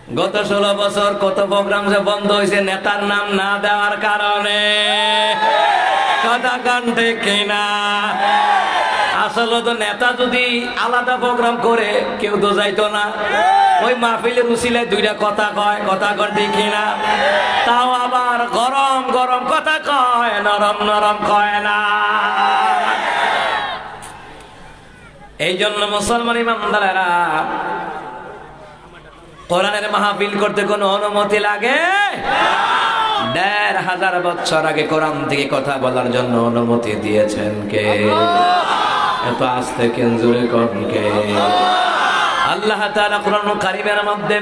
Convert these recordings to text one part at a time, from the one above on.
গত 16 বছর কত প্রোগ্রাম যে বন্ধ হয়েছে নেতার নাম না দেওয়ার কারণে। কথা কান্টে কিনা? আসলে তো নেতা যদি আলাদা প্রোগ্রাম করে কেউ তো যাইতো না। ওই মাহফিলের উসিলায় দুইটা কথা কয়, কথা কান্টে কিনা? তাও আবার গরম গরম কথা কয়, নরম নরম কয় না। এই জন্য মুসলমান ইমানদারেরা কোরআনের মাহফিল করতে কোনো অনুমতি লাগে? ১৫০০ বছর আগে কোরআন থেকে কথা বলার জন্য অনুমতি দিয়েছেন কে? এত আস্তে কেঞ্জুরে কোন কে? আল্লাহ তাআলা কোরআন কারীমের মধ্যে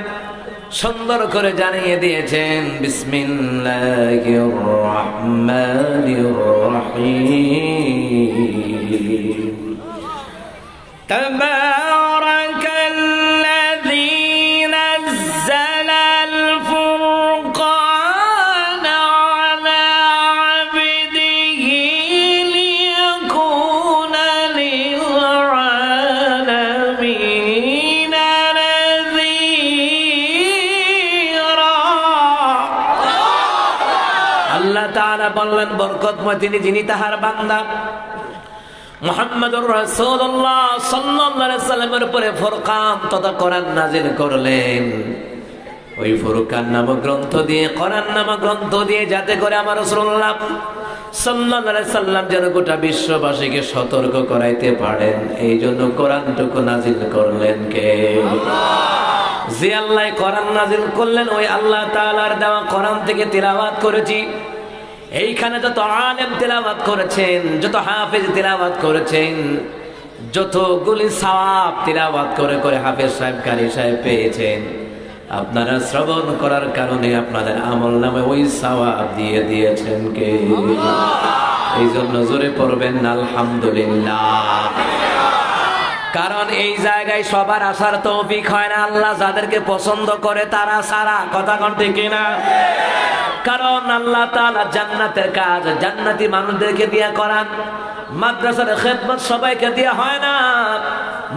সুন্দর করে জানিয়ে দিয়েছেন, বিসমিল্লাহির রহমানির রহিম। তাবারাকাল্লাযী নাযালাল ফুরকান আলা আবদিহি লিয়াকুনা লিল আলামিনা নাযীরা। আল্লাহ তাআলা বললেন, বরকতময় তিনি যিনি তাহার বান্দা মুহাম্মদুর রাসূলুল্লাহ সাল্লাল্লাহু আলাইহি সাল্লামের উপরে ফুরকান তথা কোরআন নাযিল করলেন। ওই ফুরকান নামক গ্রন্থ দিয়ে, কোরআন নামক গ্রন্থ দিয়ে যাতে করে আমার রাসূলুল্লাহ সাল্লাল্লাহু আলাইহি সাল্লাম যেন গোটা বিশ্ববাসীকে সতর্ক করাইতে পারেন, এই জন্য কোরআনটুকু নাযিল করলেন কে? যে আল্লাহ কোরআন নাযিল করলেন, ওই আল্লাহ তাআলার দেওয়া কোরআন থেকে তিলাওয়াত করেছি। এইখানে যত আলেম তিলাওয়াত করেছেন, যত হাফেজ তিলাওয়াত করেছেন, যতগুলি সওয়াব তিলাওয়াত করে করে হাফেজ সাহেব, কারি সাহেব পেয়েছেন, আপনারা শ্রবণ করার কারণে আপনাদের আমল নামে ওই সওয়াব দিয়ে দিয়েছেন কে? এই জন্য জোরে পড়বেন আলহামদুলিল্লাহ। কারণ এই জায়গায় সবার আসার তৌফিক হয় না, আল্লাহ যাদেরকে পছন্দ করে তারা ছাড়া। কথা কোন ঠিক না? কারণ আল্লাহ তাআলা জান্নাতের কাজ জান্নাতি মানুষদেরকে দিয়া করান। মাদ্রাসার খেদমত সবাইকে দেয়া হয় না,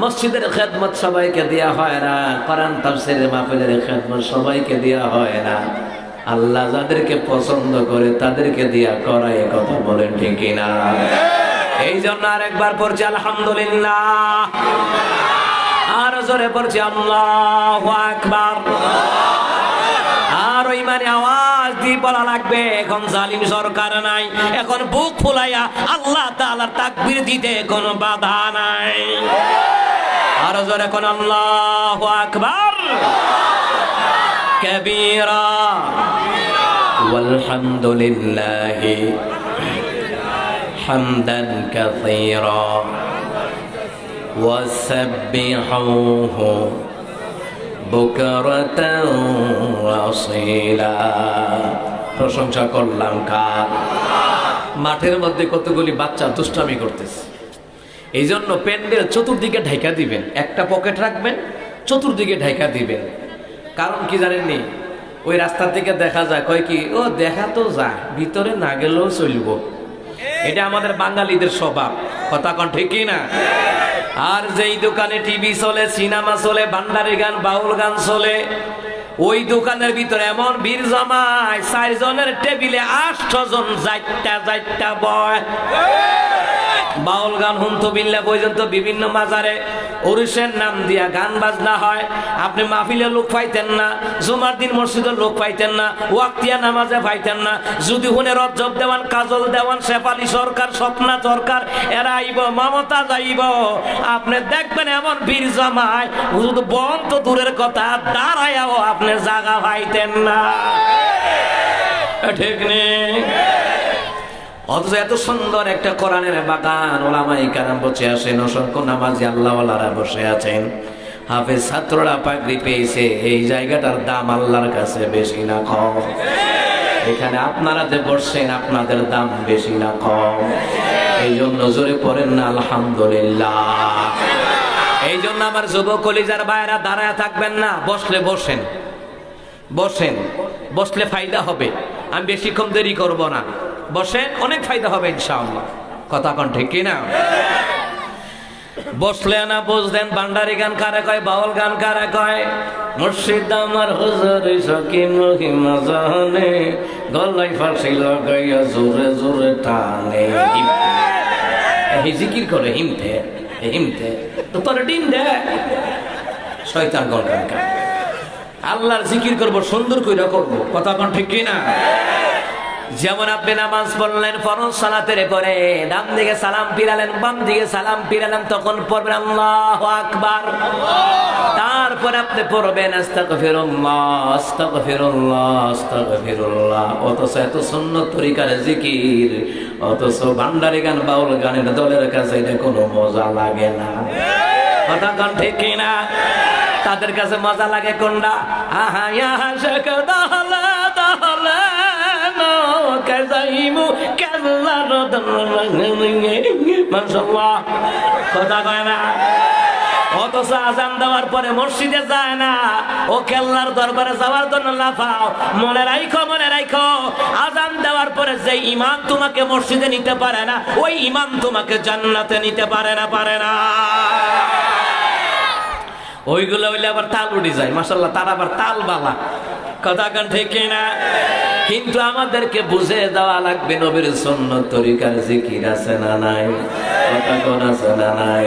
মসজিদের খেদমত সবাইকে দেয়া হয় না, কোরআন তাফসীরের মাহফিলের খেদমত সবাইকে দেয়া হয় না। আল্লাহ যাদেরকে পছন্দ করে তাদেরকে দিয়া করায়। কথা বলেন ঠিক কিনা? এই জন্য আরেকবার পড়ছি আলহামদুলিল্লাহ, আর জোরে পড়ছি আল্লাহু আকবার। আর ওই মানে আওয়াজ দিয়ে বলা লাগবে, এখন জালিম সরকার নাই, এখন বুক ফুলাইয়া আল্লাহ তাআলার তাকবীর দিতে কোনো বাধা নাই। আর জোরে কোন আল্লাহু আকবার কাবীরা ওয়ালহামদুলিল্লাহি হামদান কাসীরা ওয়াসাব্বিহুহু বুকরাতাও ওয়াসীলা। প্রশংসা করলাম কার? মাঠের মধ্যে কতগুলি বাচ্চা দুষ্টামি করতেছে। এই জন্য প্যান্ডেল চতুর্দিকে ঢাকা দিবেন, একটা পকেট রাখবেন, চতুর্দিকে ঢাকা দিবেন। কারণ কি জানেননি? ওই রাস্তার থেকে দেখা যায়, কয় কি ও দেখা তো যায়, ভিতরে না গেলেও চলবো। এটা আমাদের বাঙালিদের স্বভাব। কথা কোন ঠিক না? আর যেই দোকানে টিভি চলে, সিনেমা চলে, ভান্ডারি গান, বাউল গান চলে, ওই দোকানের ভিতরে এমন ভিড় জমায়, 4 জনের টেবিলে 8 জন যাইটা বয়। বাউল গান হুন্তবিল্লা পর্যন্ত বিভিন্ন মাজারে ওরুসের নাম দিয়া গান বাজনা হয়। আপনি মাহফিলের লোক পাইতেন না, জুমার দিন মসজিদের লোক পাইতেন না, ওয়াক্তিয়া নামাজে পাইতেন না। যদি হুনে রজব দেওয়ান, কাজল দেওয়ান, শেফালি সরকার, স্বপ্না সরকার এরা আইব, মমতা যাইব, আপনি দেখবেন এমন ভিড় জমায়, শুধু বন তো দূরের কথা, দাঁড়ায়াও আপনি জায়গা পাইতেন না। ঠিক নেই? অথচ এত সুন্দর একটা কোরআনের বাগান, ওলামায়ে কেরাম বসে আছেন, অসংখ্য নামাজি আল্লাহওয়ালারা বসে আছেন, হাফেজ ছাত্ররা পাগড়ি পেয়েছে। এই জায়গাটার দাম আল্লাহর কাছে বেশি না কম? এখানে আপনারা যে বসছেন, আপনাদের দাম বেশি না কম? এই জন্য জোরে পড়েন না আলহামদুলিল্লাহ। এই জন্য আমার যুবক কলিজার ভাইরা দাঁড়ায় থাকবেন না, বসলে বসেন, বসেন, বসলে ফায়দা হবে। আমি বেশিক্ষণ দেরি করব না, বসেন, অনেক ফায়দা হবে ইনশাআল্লাহ। কথা কোন ঠিক কিনা? বসলে না বুঝলেন ভান্ডারি গান কারে কয়, বাউল গান কারে কয়? মুর্শিদ আমার হুজুর সখী মহিমা জানে, গলায় ফাঁসি লাগাইয়া জোরে জোরে টানে। এই জিকির করে হিমতে হিমতে তো তোর ডিম দে শয়তান গল গান গায়। আল্লাহর জিকির করবো, সুন্দর কইরা করবো, কথা কোন ঠিক কিনা? যেমন আপনি নামাজ পড়লেন ফরজ সালাতের পরে, ডান দিকে সালাম ফিরালেন, বাম দিকে সালাম ফিরালেন, তখন পড়বেন আল্লাহু আকবার। তারপরে আপনি পড়বেন আস্তাগফিরুল্লাহ আস্তাগফিরুল্লাহ আস্তাগফিরুল্লাহ। অথচ এত সুন্নত তরিকার জিকির, অথচ ভান্ডারি গান বাউল গানের দলের কাছে এটা কোনো মজা লাগে না, কথা কোন ঠিক কিনা? তাদের কাছে মজা লাগে কোনটা? আহা ইয়া শেখ দাহলা দাহলা কথা কয় না। অথচ আজান দেওয়ার পরে মসজিদে যায় না, ও কেল্লার দরবারে যাওয়ার জন্য লাফাও। মনে রাখো মনে রাখো, আজান দেওয়ার পরে যে ইমাম তোমাকে মসজিদে নিতে পারে না, ওই ইমাম তোমাকে জান্নাতে নিতে পারে না, পারে না। ওইগুলো হইলে আবার তাল উঠে যায়, মাশাআল্লাহ, তার আবার তাল বালা, কথা কান ঠিক না? কিন্তু আমাদেরকে বুঝে দেওয়া লাগবে নবীর সুন্নত তরিকার জিকির আছে না নাই, কথা কোন আছে না নাই?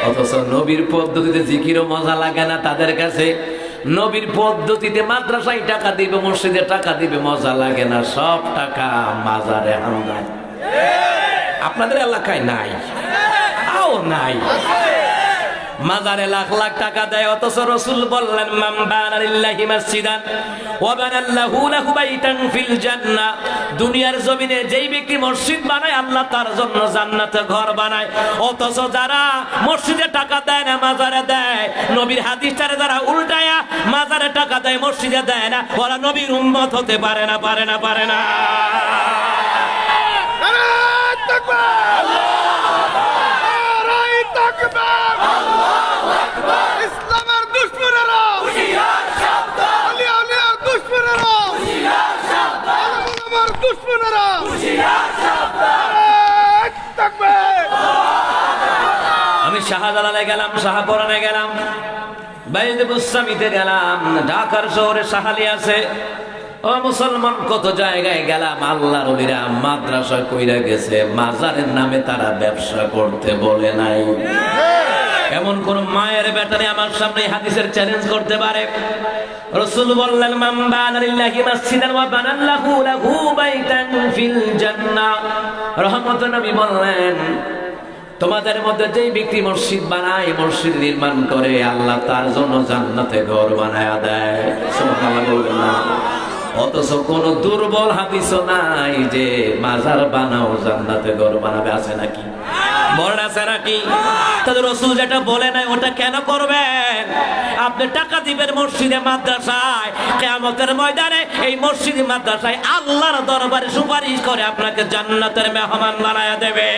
অথচ নবীর পদ্ধতিতে জিকিরও মজা লাগে না তাদের কাছে। নবীর পদ্ধতিতে মাদ্রাসায় টাকা দিবে, মসজিদে টাকা দিবে, মজা লাগে না, সব টাকা মাজারে হামদায়। আপনাদের এলাকায় নাই, আও নাই, মাজারে লাখ লাখ টাকা দেয়। অথচ রাসূল বললেন মান বানা লিল্লাহি মাসজিদান ওয়া বানাল্লাহু লাহু বাইতান ফিল জান্নাহ, দুনিয়ার জমিনে যেই ব্যক্তি মসজিদ বানায় আল্লাহ তার জন্য জান্নাতে ঘর বানায়। অথচ যারা মসজিদে টাকা দেয় না মাজারে দেয়, নবীর হাদিসটারে যারা উল্টায়া মাজারে টাকা দেয় মসজিদে দেয় না, ওরা নবীর উম্মত হতে পারে না, পারে না, পারে না। নারে তাকবীর, নারে তাকবীর, আল্লাহু আকবার। ইসলামের দুশমনেরা হুশিয়ার সাবধান, আলী আলিয়ার দুশমনেরা হুশিয়ার সাবধান, আলমের দুশমনেরা হুশিয়ার সাবধান। নারে তাকবীর। আমি শাহজালালে গেলাম, শাহপরানে গেলাম, বাইরে বুসামিতে গেলাম, ঢাকার শহরে শাহালি আছে। ও মুসলমান, কত জায়গায় গেলাম, আল্লাহর ওলিরা মাদ্রাসা কইরা গেছে, মাজারের নামে তারা ব্যবসা করতে বলে নাই। এমন কোন মায়ের বেটারে আমার সামনে হাদিসের চ্যালেঞ্জ করতে পারে? রাসূল বললেন মান বানা লিল্লাহি মাসজিদান ওয়া বানাল্লাহু লাহু বাইতান ফিল জান্নাহ। রহমতুল্লাহ নবী বললেন, তোমাদের মধ্যে যেই ব্যক্তি মসজিদ বানায়, মসজিদ নির্মাণ করে, আল্লাহ তার জন্য জান্নাতে ঘর বানায়া দেয়। সুবহানাল্লাহ বলবেন না? অথচ কোন দুর্বল হাদিসও নাই যে মাজার বানাও জান্নাতে ঘর বানাবে, আছে নাকি? বলেন আছে নাকি? তাদের রাসূল যেটা বলে নাই ওটা কেন করবেন? আপনি টাকা দিবেন মসজিদে মাদ্রাসায়, কিয়ামতের ময়দানে এই মসজিদ মাদ্রাসায় আল্লাহর দরবারে সুপারিশ করে আপনাকে জান্নাতের মেহমান বানায়া দেবে।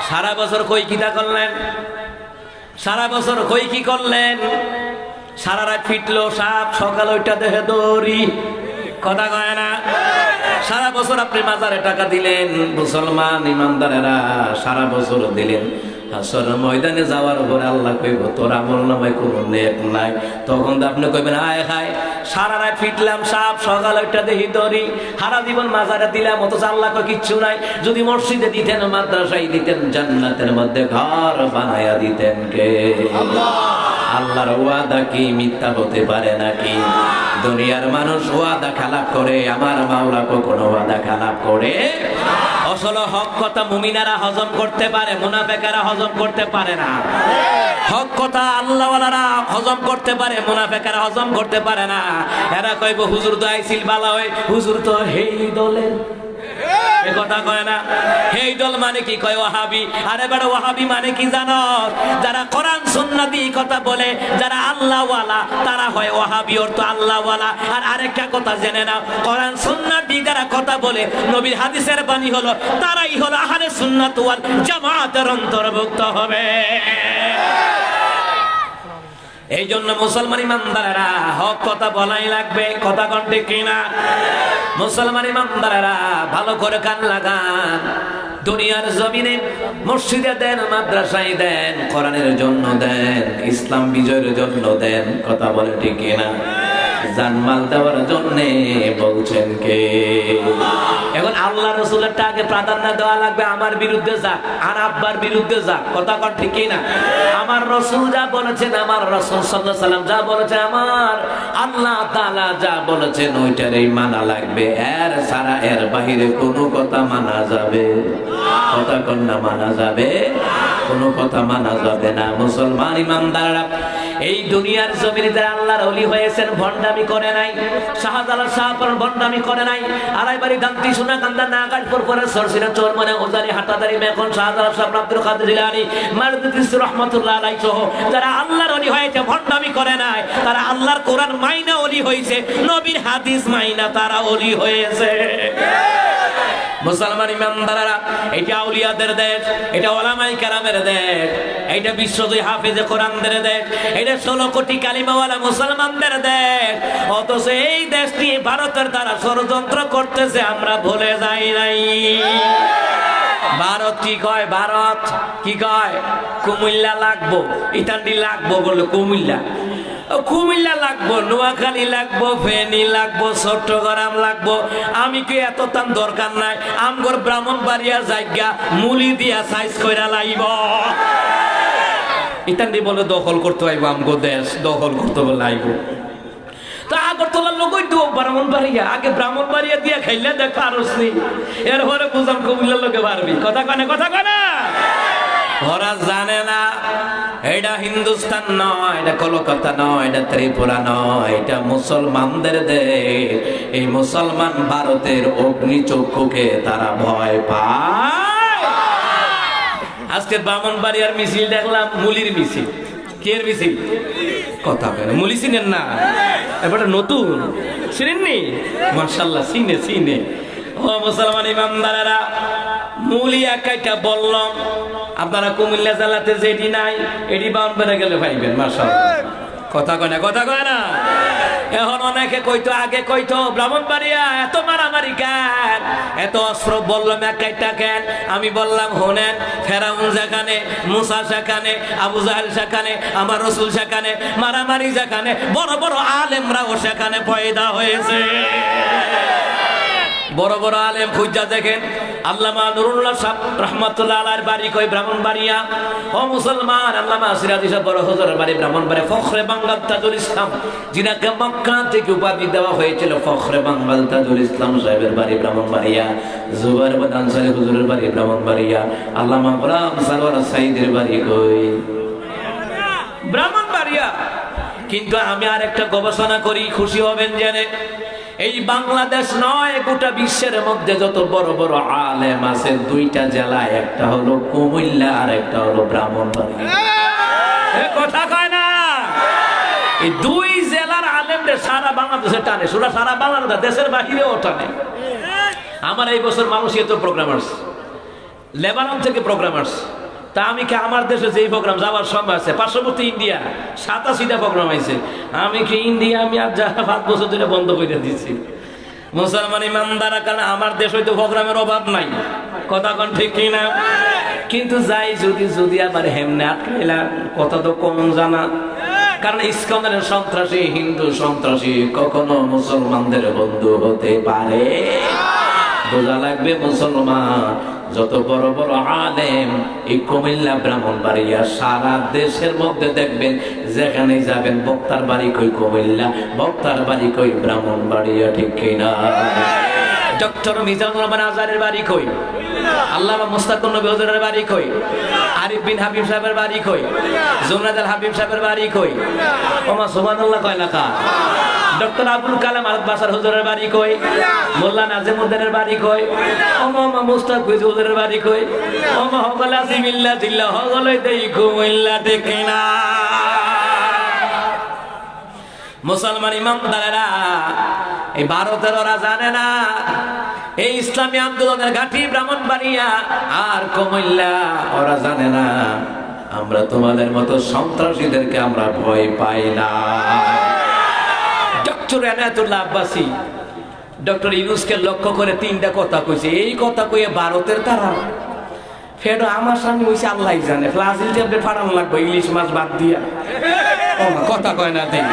সারা বছর কই কিটা করলেন? সারা বছর কই কি করলেন? সারা রাত ফিটলো সাপ, সকাল ওইটা দেখে দৌড়ি, কথা কয় না? সারা বছর আপনি মাজারে টাকা দিলেন, মুসলমান ইমানদারেরা সারা বছর দিলেন, হাসরের ময়দানে যাওয়ার পরে আল্লাহ কইব তোর আমল নামায় কোনো নেক নাই। তখন আপনি কইবেন আয় হায়, সারা রাত ফিটলাম সাপ, সকাল ওইটা দেখি দৌড়ি, সারা জীবন মাজারে দিলাম, অথচ আল্লাহ কই কিচ্ছু নাই। যদি মসজিদে দিতেন, মাদ্রাসায় দিতেন, জান্নাতের মধ্যে ঘর বানায়া দিতেন কে? আল্লাহ। আল্লাহর ওয়াদা কি মিথ্যা হতে পারে নাকি? দুনিয়ার মানুষ ওয়াদা খেলাপ করে, আমার মাওলা কখনো ওয়াদা খেলাপ করে? আসলে হক কথা মুমিনারা হজম করতে পারে, মুনাফিকেরা হজম করতে পারে না। হক কথা আল্লাহওয়ালারা হজম করতে পারে, মুনাফিকেরা হজম করতে পারে না। এরা কইব হুজুর তো আইছিল বালা হই, হুজুর তো হেই দলের, এ কথা কয় না? এই দল মানে কি? কয় ওয়াহাবি। আরে বড় ওয়াহাবি মানে কি জানো? যারা কোরআন সুন্নাহ দিয়ে কথা বলে, যারা আল্লাহ ওয়ালা, তারা হয় ওয়াহাবি, অর্থ আল্লাহ ওয়ালা। আর আরেকটা কথা জেনে নাও, কোরআন সুন্নাহ দিয়ে যারা কথা বলে, নবীর হাদিসের বাণী হলো, তারাই হলো আহলে সুন্নাত ওয়াল জামাতের অন্তর্ভুক্ত হবে। এই জন্য মুসলমান ইমানদারেরা হক কথা বলাই লাগবে, কথা কণ্ঠে কিনা? মুসলমান ইমানদারেরা ভালো করে কান লাগান। দুনিয়ার জমিনে মসজিদে দেন, মাদ্রাসায় দেন, কোরআনের জন্য দেন, ইসলাম বিজয়ের জন্য দেন। কথা বলে ঠিক কিনা? জানমাল দেওয়ার জন্য বলছেন কে? এখন আল্লাহ রসুলের আগে প্রাধান্য দেওয়া লাগবে। আমার বিরুদ্ধে যাক আর আব্বার বিরুদ্ধে যাক, কথা কর ঠিক কিনা? আমার রসুল যা বলেছেন, আমার রসুল সাল্লাল্লাহু আলাইহি সাল্লাম যা বলেছেন, আমার আল্লাহ তাআলা যা বলেছেন ওইটারই মানা লাগবে। এর ছাড়া এর বাহিরে কোনো কথা মানা যাবে? কথা কর না, মানা যাবে? কোনো কথা মানা যাবে না। মুসলমান ইমানদাররা, এই দুনিয়ার জমিনে যারা আল্লাহর ওলি হয়েছেন ভণ্ডামি করে নাই। শাহজালাল শাহপুর ভণ্ডামি করে নাই। আড়াইবাড়ি গান্তি সোনা কান্দা নাগাজপুর পরে সরসিনা চোর মানে ওজারি হাটাদারি মেখন শাহজালাল শাহ আব্দুল কাদের জিলানী মারদুদিস রহমাতুল্লাহ আলাইহি সহ যারা আল্লাহর ওলি হয়েছে ভণ্ডামি করে নাই, তারা আল্লাহর কোরআন মাইনা ওলি হয়েছে, নবীর হাদিস মাইনা তারা ওলি হয়েছে। মুসলমান ইমানদাররা, এটা আউলিয়াদের দেশ, এটা ওলামায়ে কেরামের দেশ, এটা বিশ্বজয়ী হাফেজে কোরআনদের দেশ, এটা 16 কোটি কালিমাওয়ালা মুসলমানদের দেশ। অথচ এই দেশটি ভারতের দ্বারা ষড়যন্ত্র করতেছে, আমরা ভুলে যাই নাই। ভারত কি কয়? ভারত কি কয়? কুমিল্লা লাগবো, ইটান্ডি লাগবো বলে কুমিল্লা, কুমিল্লা লাগবো, নোয়াখালী লাগবো, ফেনী লাগবো, চট্টগ্রাম লাগবো। আমি কি এত তান দরকার নাই? আমগর ব্রাহ্মণবাড়িয়া জায়গা মুলি দিয়া সাইজ কইরা লাইব। ইতান্ডি বলে দখল করতে হইব, আমগো দেশ দখল করতে লাইব। তা আগরতলার লোকই তো ব্রাহ্মণবাড়িয়া, আগে ব্রাহ্মণবাড়িয়া দিয়া খাইলে দেখা আরসনি, এরপরে বুঝাম কুমিল্লার লোকে পারবি। কথা কনে, কথা কনে। ওরা জানে না এটা হিন্দুস্তান নয়, এটা কলকাতা নয়, এটা ত্রিপুরা নয়, এটা মুসলমানদের দেশ। এই মুসলমান ভারতের অগ্নিচক্ষুকে তারা ভয় পায়। আজকে ব্রাহ্মণবাড়িয়ার মিছিল দেখলাম, মুলির মিছিল। কের মিছিল? কথা বলে মুলি চিনেন না? এবার নতুন চিনেননি? মাশাআল্লাহ, চিনে চিনে। ও মুসলমান ইমানদারেরা, মুলি একাইটা বললাম, আপনারা কুমিল্লা জেলাতে যেটি নাই এটি বাউন্ডারে গেলে পাইবেন। মাশাআল্লাহ, কথা কয় না, কথা কয় না। এখন অনেকে কইতো, আগে কইতো ব্রাহ্মণবাড়িয়া এত মারামারি কেন, এত অস্ত্র, বললাম একাইটা কেন? আমি বললাম হোনেন, ফেরাউন যেখানে, মুসা সেখানে, আবু জাহেল সেখানে, আমার রসুল সেখানে, মারামারি যেখানে, বড় বড় আলেমরাও সেখানে পয়দা হয়েছে। বড় বড় আলেম খুঁজা দেখেন। আল্লামা নুরুল্লাহ সাহেব রহমাতুল্লাহ আলাইহির বাড়ি কই ব্রাহ্মণবাড়িয়া। ও মুসলমান, আল্লামা সিরাজি সাহেব বড় হুজুরের বাড়ি ব্রাহ্মণবাড়িয়া। ফখরে বাংলার তাজুল ইসলাম, যিনাকে মক্কা থেকে উপাধি দেওয়া হয়েছিল ফখরে বাংলার তাজুল ইসলাম সাহেবের বাড়ি ব্রাহ্মণবাড়িয়া। জুবাইর বিন আনসারী হুজুরের বাড়ি ব্রাহ্মণবাড়িয়া। আল্লামা গোলাম সরওয়ার সাইদের বাড়ি কই? ব্রাহ্মণবাড়িয়া। কিন্তু আমি আর একটা গবেষণা করি, খুশি হবেন জেনে। এই বাংলাদেশ নয়, গোটা বিশ্বের মধ্যে যত বড় বড় আলেম আছে, দুইটা জেলায়, একটা হলো কুমিল্লা আর একটা হলো ব্রাহ্মণবাড়িয়া। কথা কয় না? এই দুই জেলার আলেমদের সারা বাংলাদেশে টানে, সারা বাংলাদেশ, দেশের বাহিরেও টানে। আমার এই বছর মালয়েশিয়াতে প্রোগ্রাম আসছে, লেবানন থেকে প্রোগ্রাম আসছে। তা আমি কি আমার দেশে যেই প্রোগ্রাম যাওয়ার সময় আছে, পার্শ্ববর্তী ইন্ডিয়া 87টা প্রোগ্রাম আছে, আমি কি ইন্ডিয়া আমি আর 5 বছর ধরে বন্ধ করে দিচ্ছি। মুসলমান ইমানদারা, কারণ আমার দেশ হয়তো প্রোগ্রামের অভাব নাই। কথা কোন ঠিক কিনা? কিন্তু যাই যদি আমার হেমনে আটকাইলা, কথা তো কম জানা। কারণ ইসকনের সন্ত্রাসী, হিন্দু সন্ত্রাসী কখনো মুসলমানদের বন্ধু হতে পারে? বোঝা লাগবে মুসলমান। যত বড় বড় আলেম এই কুমিল্লা ব্রাহ্মণবাড়িয়া, সারা দেশের মধ্যে দেখবেন যেখানে যাবেন বক্তার বাড়ি কই কুমিল্লা, বক্তার বাড়ি কই ব্রাহ্মণবাড়িয়া। ঠিক কিনা? ডক্টর মিজানুর রহমান আজারের বাড়ি কই? আল্লামা মুস্তাকুর নবী হুজুরের বাড়ি কই? আরিফ বিন হাবিব সাহেবের বাড়ি কই? জুনায়েদ আল হাবিব সাহেবের বাড়ি কই? ওমা সুবহানাল্লাহ কয় না কা? ডক্টর আবুল কালাম আজাদ বাসার হুজুরের বাড়ি কই? মোল্লা নাজিমউদ্দিনের বাড়ি কই? ওমা মুস্তাকিজ হুজুরের বাড়ি কই? ওমা হগলা সিমিল্লা জিল্লা হগলে দেই কুমিল্লা। ঠিক কিনা? মুসলমান ইমানদারেরা, এই ভারতের ওরা জানে না এই ইসলামী আন্দোলনের ঘাঁটি ব্রাহ্মণবাড়িয়া আর কুমিল্লা। ওরা জানে না আমরা তোমাদের মতো সন্ত্রাসীদেরকে আমরা ভয় পাই না। ডক্টর এনায়েতুল্লাহ আব্বাসী ডক্টর ইউনূসকে লক্ষ্য করে 3টা কথা কইছে। এই কথা কইয়ে ভারতের তারা ফেডো আমার সামনে হয়েছে আল্লাহ জানে, ফ্লাজিল ট্যাবলেট ফাটানো লাগবে ইলিশ মাছ বাদ দিয়া। ও মা, কথা কয় না দিন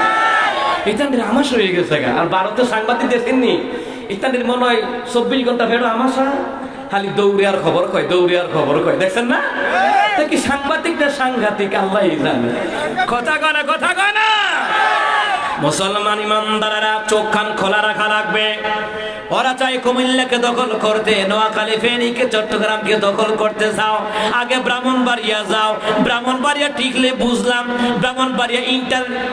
ইতানদের আমাস হয়ে গেছে গা। আর ভারতের সাংবাদিক দেখেননি, ইতানদের মনে হয় 24 ঘন্টা ফেডো আমাশা, খালি দৌড়ে আর খবর কয়, দৌড়ে আর খবর কয়, দেখছেন না? কি সাংবাদিক না সাংঘাতিক আল্লাহ জানে। কথা কয় না, কথা কয় না। মুসলমান ইমানদারেরা চোখ কান খোলা রাখা লাগবে। ওরা চাই কুমিল্লাকে দখল করতে, নোয়াখালী ফেনীকে চট্টগ্রামকে দখল করতে চাও, আগে ব্রাহ্মণবাড়িয়া যাও। ব্রাহ্মণবাড়িয়া টিকলে বুঝলাম, ব্রাহ্মণবাড়িয়া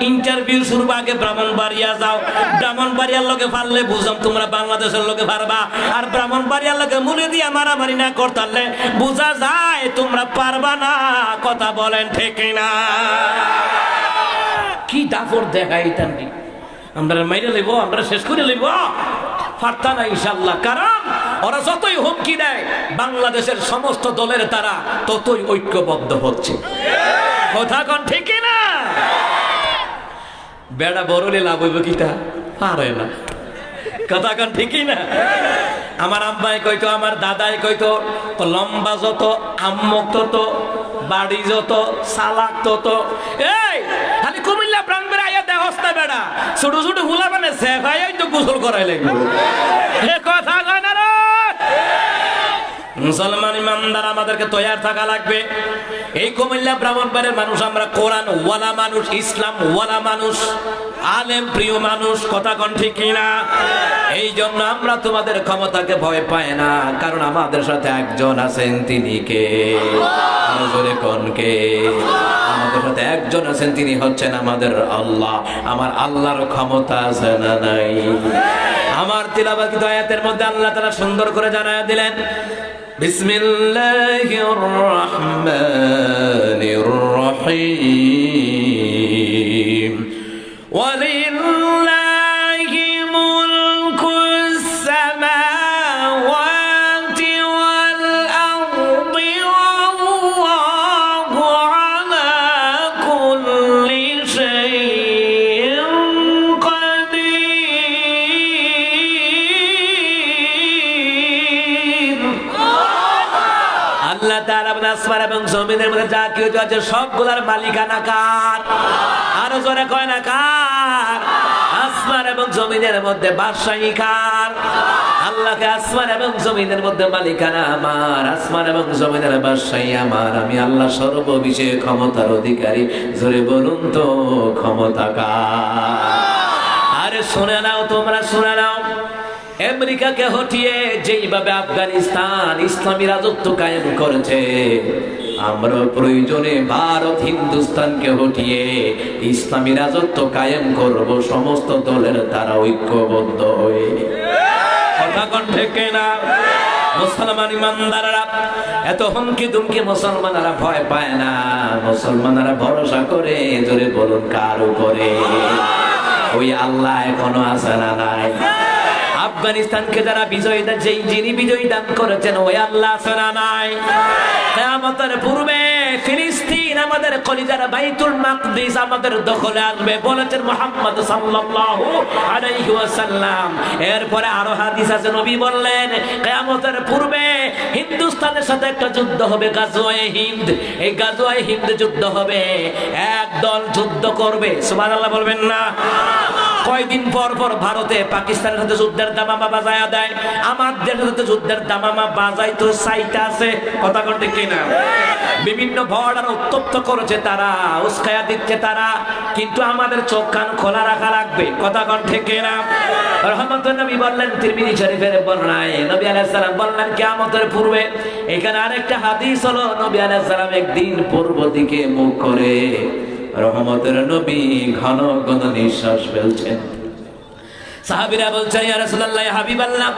ইন্টারভিউ শুরু, আগে ব্রাহ্মণবাড়িয়া যাও। ব্রাহ্মণবাড়িয়ার লোকে পারলে বুঝলাম তোমরা বাংলাদেশের লোকে পারবা। আর ব্রাহ্মণবাড়িয়ার লোকে মুড়ে দিয়ে মারামারি না করতালে বোঝা যায় তোমরা পারবা না। কথা বলেন ঠিক না? কি দাপট দেখায় এটা, আমরা মাইরে লইব, আমরা শেষ করে লইব, পারতা না ইনশাল্লাহ। কারণ ওরা যতই হুমকি দেয় বাংলাদেশের সমস্ত দলের তারা ততই ঐক্যবদ্ধ হচ্ছে। কথা কোন ঠিক না? বেড়া বড়লে লাভ হইব কিটা পারে না। কথা কোন ঠিকই না? আমার আব্বাই কইতো, আমার দাদাই কইতো, লম্বা যত আম্মক তত, বাড়ি যত সালাক তত। এই খালি কুমিল্লা ব্রাহ্মণের আইয়া দেহস না বেড়া, ছোট ছোট হুলা মানে সেফাই তো গোসল করাই লাগবে। এ কথা কয় না রে। মুসলমান ইমানদার আমাদেরকে তৈয়ার থাকা লাগবে। এই কুমিল্লা ব্রাহ্মণবাড়িয়ার মানুষ আমরা কোরআন ওয়ালা মানুষ, ইসলাম ওয়ালা মানুষ, আলেম প্রিয় মানুষ। কথা কোন ঠিক কিনা? এই জন্য আমরা তোমাদের ক্ষমতাকে ভয় পাই না, কারণ আমাদের সাথে একজন আছেন, তিনি কে? জোরে কোন কে? আমাদের সাথে একজন আছেন, তিনি হচ্ছেন আমাদের আল্লাহ। আমার আল্লাহর ক্ষমতা আছে না নাই? আমার তিলাওয়াত আয়াতের মধ্যে আল্লাহ তাআলা সুন্দর করে জানায়া দিলেন, বিসমিল্লাহির রহমানির রহিম, ওয়ালিল্লাহি মুলকুস সামাওয়াতি ওয়াল আরদি ওয়াল্লাহু আলা কুল্লি শাইইন কাদির। আল্লাহ তাআলা আসমান এবং জমিনের মধ্যে যা কিছু আছে সবগুলোর মালিকানা কার? আরো জোরে কয় না কার? আসমান এবং জমিনের মধ্যে বাদশাহী কার? আল্লাহকে আসমান এবং জমিনের মধ্যে মালিকানা আমার, আসমান এবং জমিনের বাদশাহী আমার। আমি আল্লাহ সর্ববিষয়ে ক্ষমতার অধিকারী। জোরে বলুন তো ক্ষমতা কার? আরে শুনে নাও, তোমরা শুনে নাও, আমেরিকাকে হটিয়ে যেইভাবে আফগানিস্তান ইসলামী রাজত্ব কায়েম করেছে, আমরা প্রয়োজনে ভারত হিন্দুস্তানকে হটিয়ে ইসলামী রাজত্ব কায়েম করব, সমস্ত দলের তারা ঐক্যবদ্ধ হয়ে। কথা কোন ঠিক না? মুসলমান ইমানদাররা এত হুমকি দুমকি মুসলমানরা ভয় পায় না, মুসলমানরা ভরসা করে। জোরে বলুন কার উপরে? ওই আল্লাহ এখনো আছে না নাই? আফগানিস্তানকে যারা বিজয়ী দান, যিনি বিজয়ী দান করেছেন ওই আল্লাহ আছে না নাই? কিয়ামতের পূর্বে ফিলিস্তিন আমাদের কলিজার বাইতুল মাকদিস আমাদের দখলে আসবে বলেছেন মুহাম্মদ সাল্লাল্লাহু আলাইহি ওয়াসাল্লাম। এরপরে আরো হাদিস আছে, নবী বললেন কিয়ামতের পূর্বে হিন্দুস্তানের সাথে একটা যুদ্ধ হবে, গাজওয়ায়ে হিন্দ। এই গাজওয়ায়ে হিন্দ যুদ্ধ হবে, এক দল যুদ্ধ করবে, সুবহানাল্লাহ বলবেন না? কয়দিন পর পর ভারতে পাকিস্তানের সাথে যুদ্ধের দামামা বাজায়া দেয়, আমার দেশের সাথে যুদ্ধের দামামা বাজাই তো চাইতে আছে। কথা কোন ঠিক কিনা? বিভিন্ন বর্ডার উত্তপ্ত করেছে তারা, উস্কায়া দিচ্ছে তারা, কিন্তু আমাদের চোখ কান খোলা রাখা লাগবে। কথা কোন ঠিক কিনা? রহমতুল্লাহ নবী বললেন, তিরমিজি শরীফের বর্ণনায় নবী আলাইহিস সালাম বললেন কিয়ামতের পূর্বে। এখানে আরেকটা হাদিস হলো, নবী আলাইহিস সালাম একদিন পূর্ব দিকে মুখ করে রহমতের নবী ঘন ঘন নিঃশ্বাস ফেলছেন। সাহাবীরা বলছেন, ইয়া রাসূলুল্লাহ, ইয়া হাবিবাল্লাহ,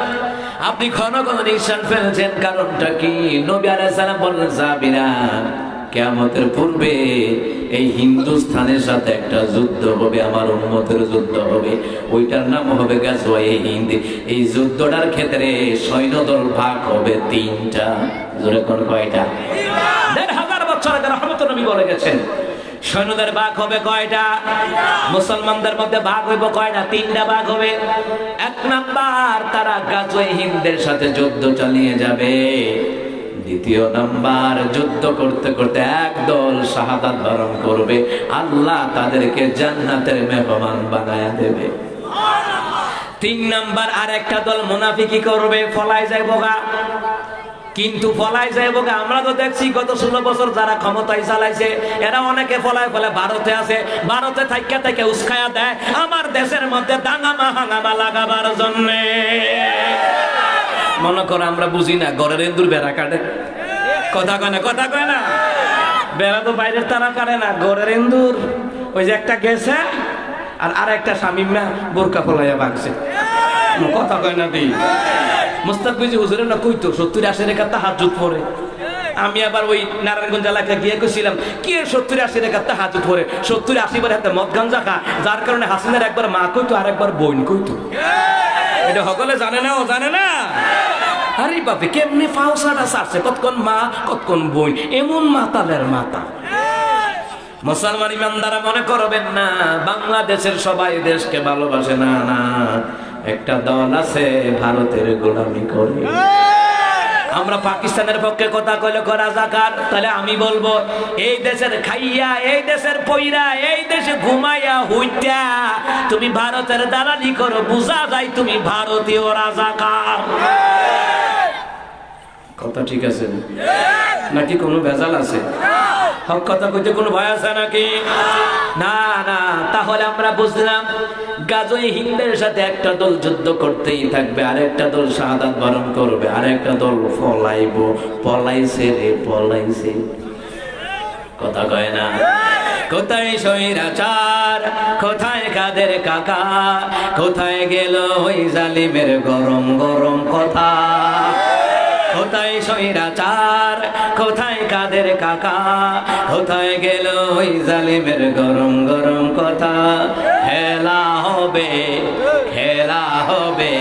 আপনি ঘন ঘন নিঃশ্বাস ফেলছেন, কারণটা কি? নবী আলাইহিস সালাম বললেন, সাহাবীরা, কিয়ামতের পূর্বে এই হিন্দুস্তানের সাথে একটা যুদ্ধ হবে, আমার উম্মতের যুদ্ধ হবে, ওইটার নাম হবে গাজওয়ায়ে হিন্দ। এই যুদ্ধটার ক্ষেত্রে সৈন্যদল ভাগ হবে তিনটা। জোরে কোন কয়টা? ১৫০০ বছর আগে রহমতের নবী বলে গেছেন সৈন্যদের ভাগ হবে কয়টা? মুসলমানদের মধ্যে ভাগ হইব কয়টা? তিনটা ভাগ হবে। এক নাম্বার, তারা গাজওয়ায়ে হিন্দের সাথে যুদ্ধ চালিয়ে যাবে। দ্বিতীয় নাম্বার, যুদ্ধ করতে করতে একদল শাহাদাত বরণ করবে, আল্লাহ তাদেরকে জান্নাতের মেহমান বানায়া দেবে। 3 নাম্বার, আর একটা দল মুনাফিকি করবে, ফলাই যায় বোগা। কিন্তু ফলাই যায় বোগা আমরা তো দেখছি গত 16 বছর যারা ক্ষমতায় চালাইছে এরা অনেকে ফলায় ফলে ভারতে আছে, ভারতে থাইকা থেকে উস্কায়া দেয় আমার দেশের মধ্যে দাঙ্গামা হাঙ্গামা লাগাবার জন্য। মনে করো আমরা বুঝি না, ঘরের ইন্দুর বেড়া কাটে, কথা কয় না, কথা কয় না, বেড়া তো বাইরের তারা কাটে না, ঘরের ইন্দুর। ওই যে একটা গেছে আর একটা স্বামীমা বোরকা ফলাইয়া ভাগছে, কথা কয় না দি। মুস্তাকবিজি হুজুরের না কইতো 70-80 রেখা তাহাজ্জুদ পড়ে। আমি আবার ওই নারায়ণগঞ্জ এলাকায় গিয়ে কইছিলাম কি 70-80 রেখা তাহাজ্জুদ পড়ে, 70-80 বার হাতে মদ গাঞ্জা খা, যার কারণে হাসিনার একবার মা কইতো আর একবার বোন কইতো। এটা সকলে জানে না, ও জানে না। আরে বাপে কেমনি ফাউসাটা সারছে, কতক্ষণ মা কতক্ষণ বোন, এমন মাতালের মাতা। মুসলমান ইমানদারা মনে করবেন না বাংলাদেশের সবাই দেশকে ভালোবাসে, না না, একটা দল আছে ভারতের গোলামি করে। আমরা পাকিস্তানের পক্ষে কথা কইলে করা যাকার, তাহলে আমি বলবো এই দেশের খাইয়া, এই দেশের পইরা, এই দেশে ঘুমাইয়া হইতা তুমি ভারতের দালালি করো, বুঝা যায় তুমি ভারতীয় রাজাকার। কথা ঠিক আছে নাকি কোনো ভেজাল আছে? হক কথা কইতে কোনো ভয় আছে নাকি? না না, তাহলে আমরা বুঝলাম গাজোই হিন্দের সাথে একটা দল যুদ্ধ করতেই থাকবে, আরেকটা দল শাহাদাত বরণ করবে, আরেকটা দল ফলাইব। পলাইছে রে পলাইছে, কথা কয় না। কোথায় স্বৈরাচার, কোথায় কাদের কাকা, কোথায় গেল ওই জালিমের গরম গরম কথা। কোথায় স্বৈরাচার, কোথায় কাদের কাকা, কোথায় গেল ওই জালিমের গরম গরম কথা। খেলা হবে, খেলা হবে,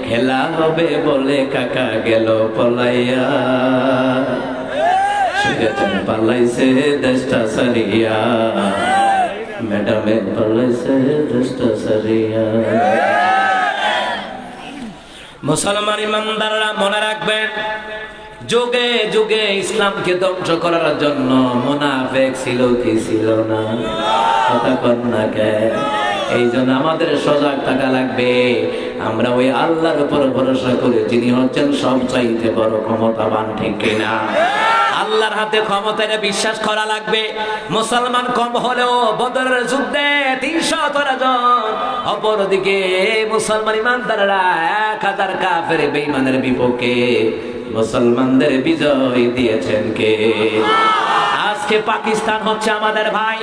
খেলা হবে বলে কাকা গেল পলাইয়া। স্বৈরাচার পালাইছে দেশটা সারিয়া, ম্যাডামে পালাইছে দেশটা সারিয়া। মুসলমান ইমানদাররা মনে রাখবেন, যুগে যুগে ইসলামকে ধ্বংস করার জন্য মুনাফিক ছিল কি ছিল না? কথা কন না কেন? এই জন্য আমাদের সজাগ থাকা লাগবে। আমরা ওই আল্লাহর উপর ভরসা করি যিনি হচ্ছেন সবচাইতে বড় ক্ষমতাবান, ঠিক কিনা? আল্লাহর হাতে ক্ষমতায় বিশ্বাস করা লাগবে। মুসলমান কম হলেও বদরের যুদ্ধে 300 জন, অপরদিকে মুসলমান ইমানদাররা 1000 কাফের বেঈমানের বিপক্ষে মুসলমানদের বিজয় দিয়েছেন কে? আজকে পাকিস্তান হচ্ছে আমাদের ভাই,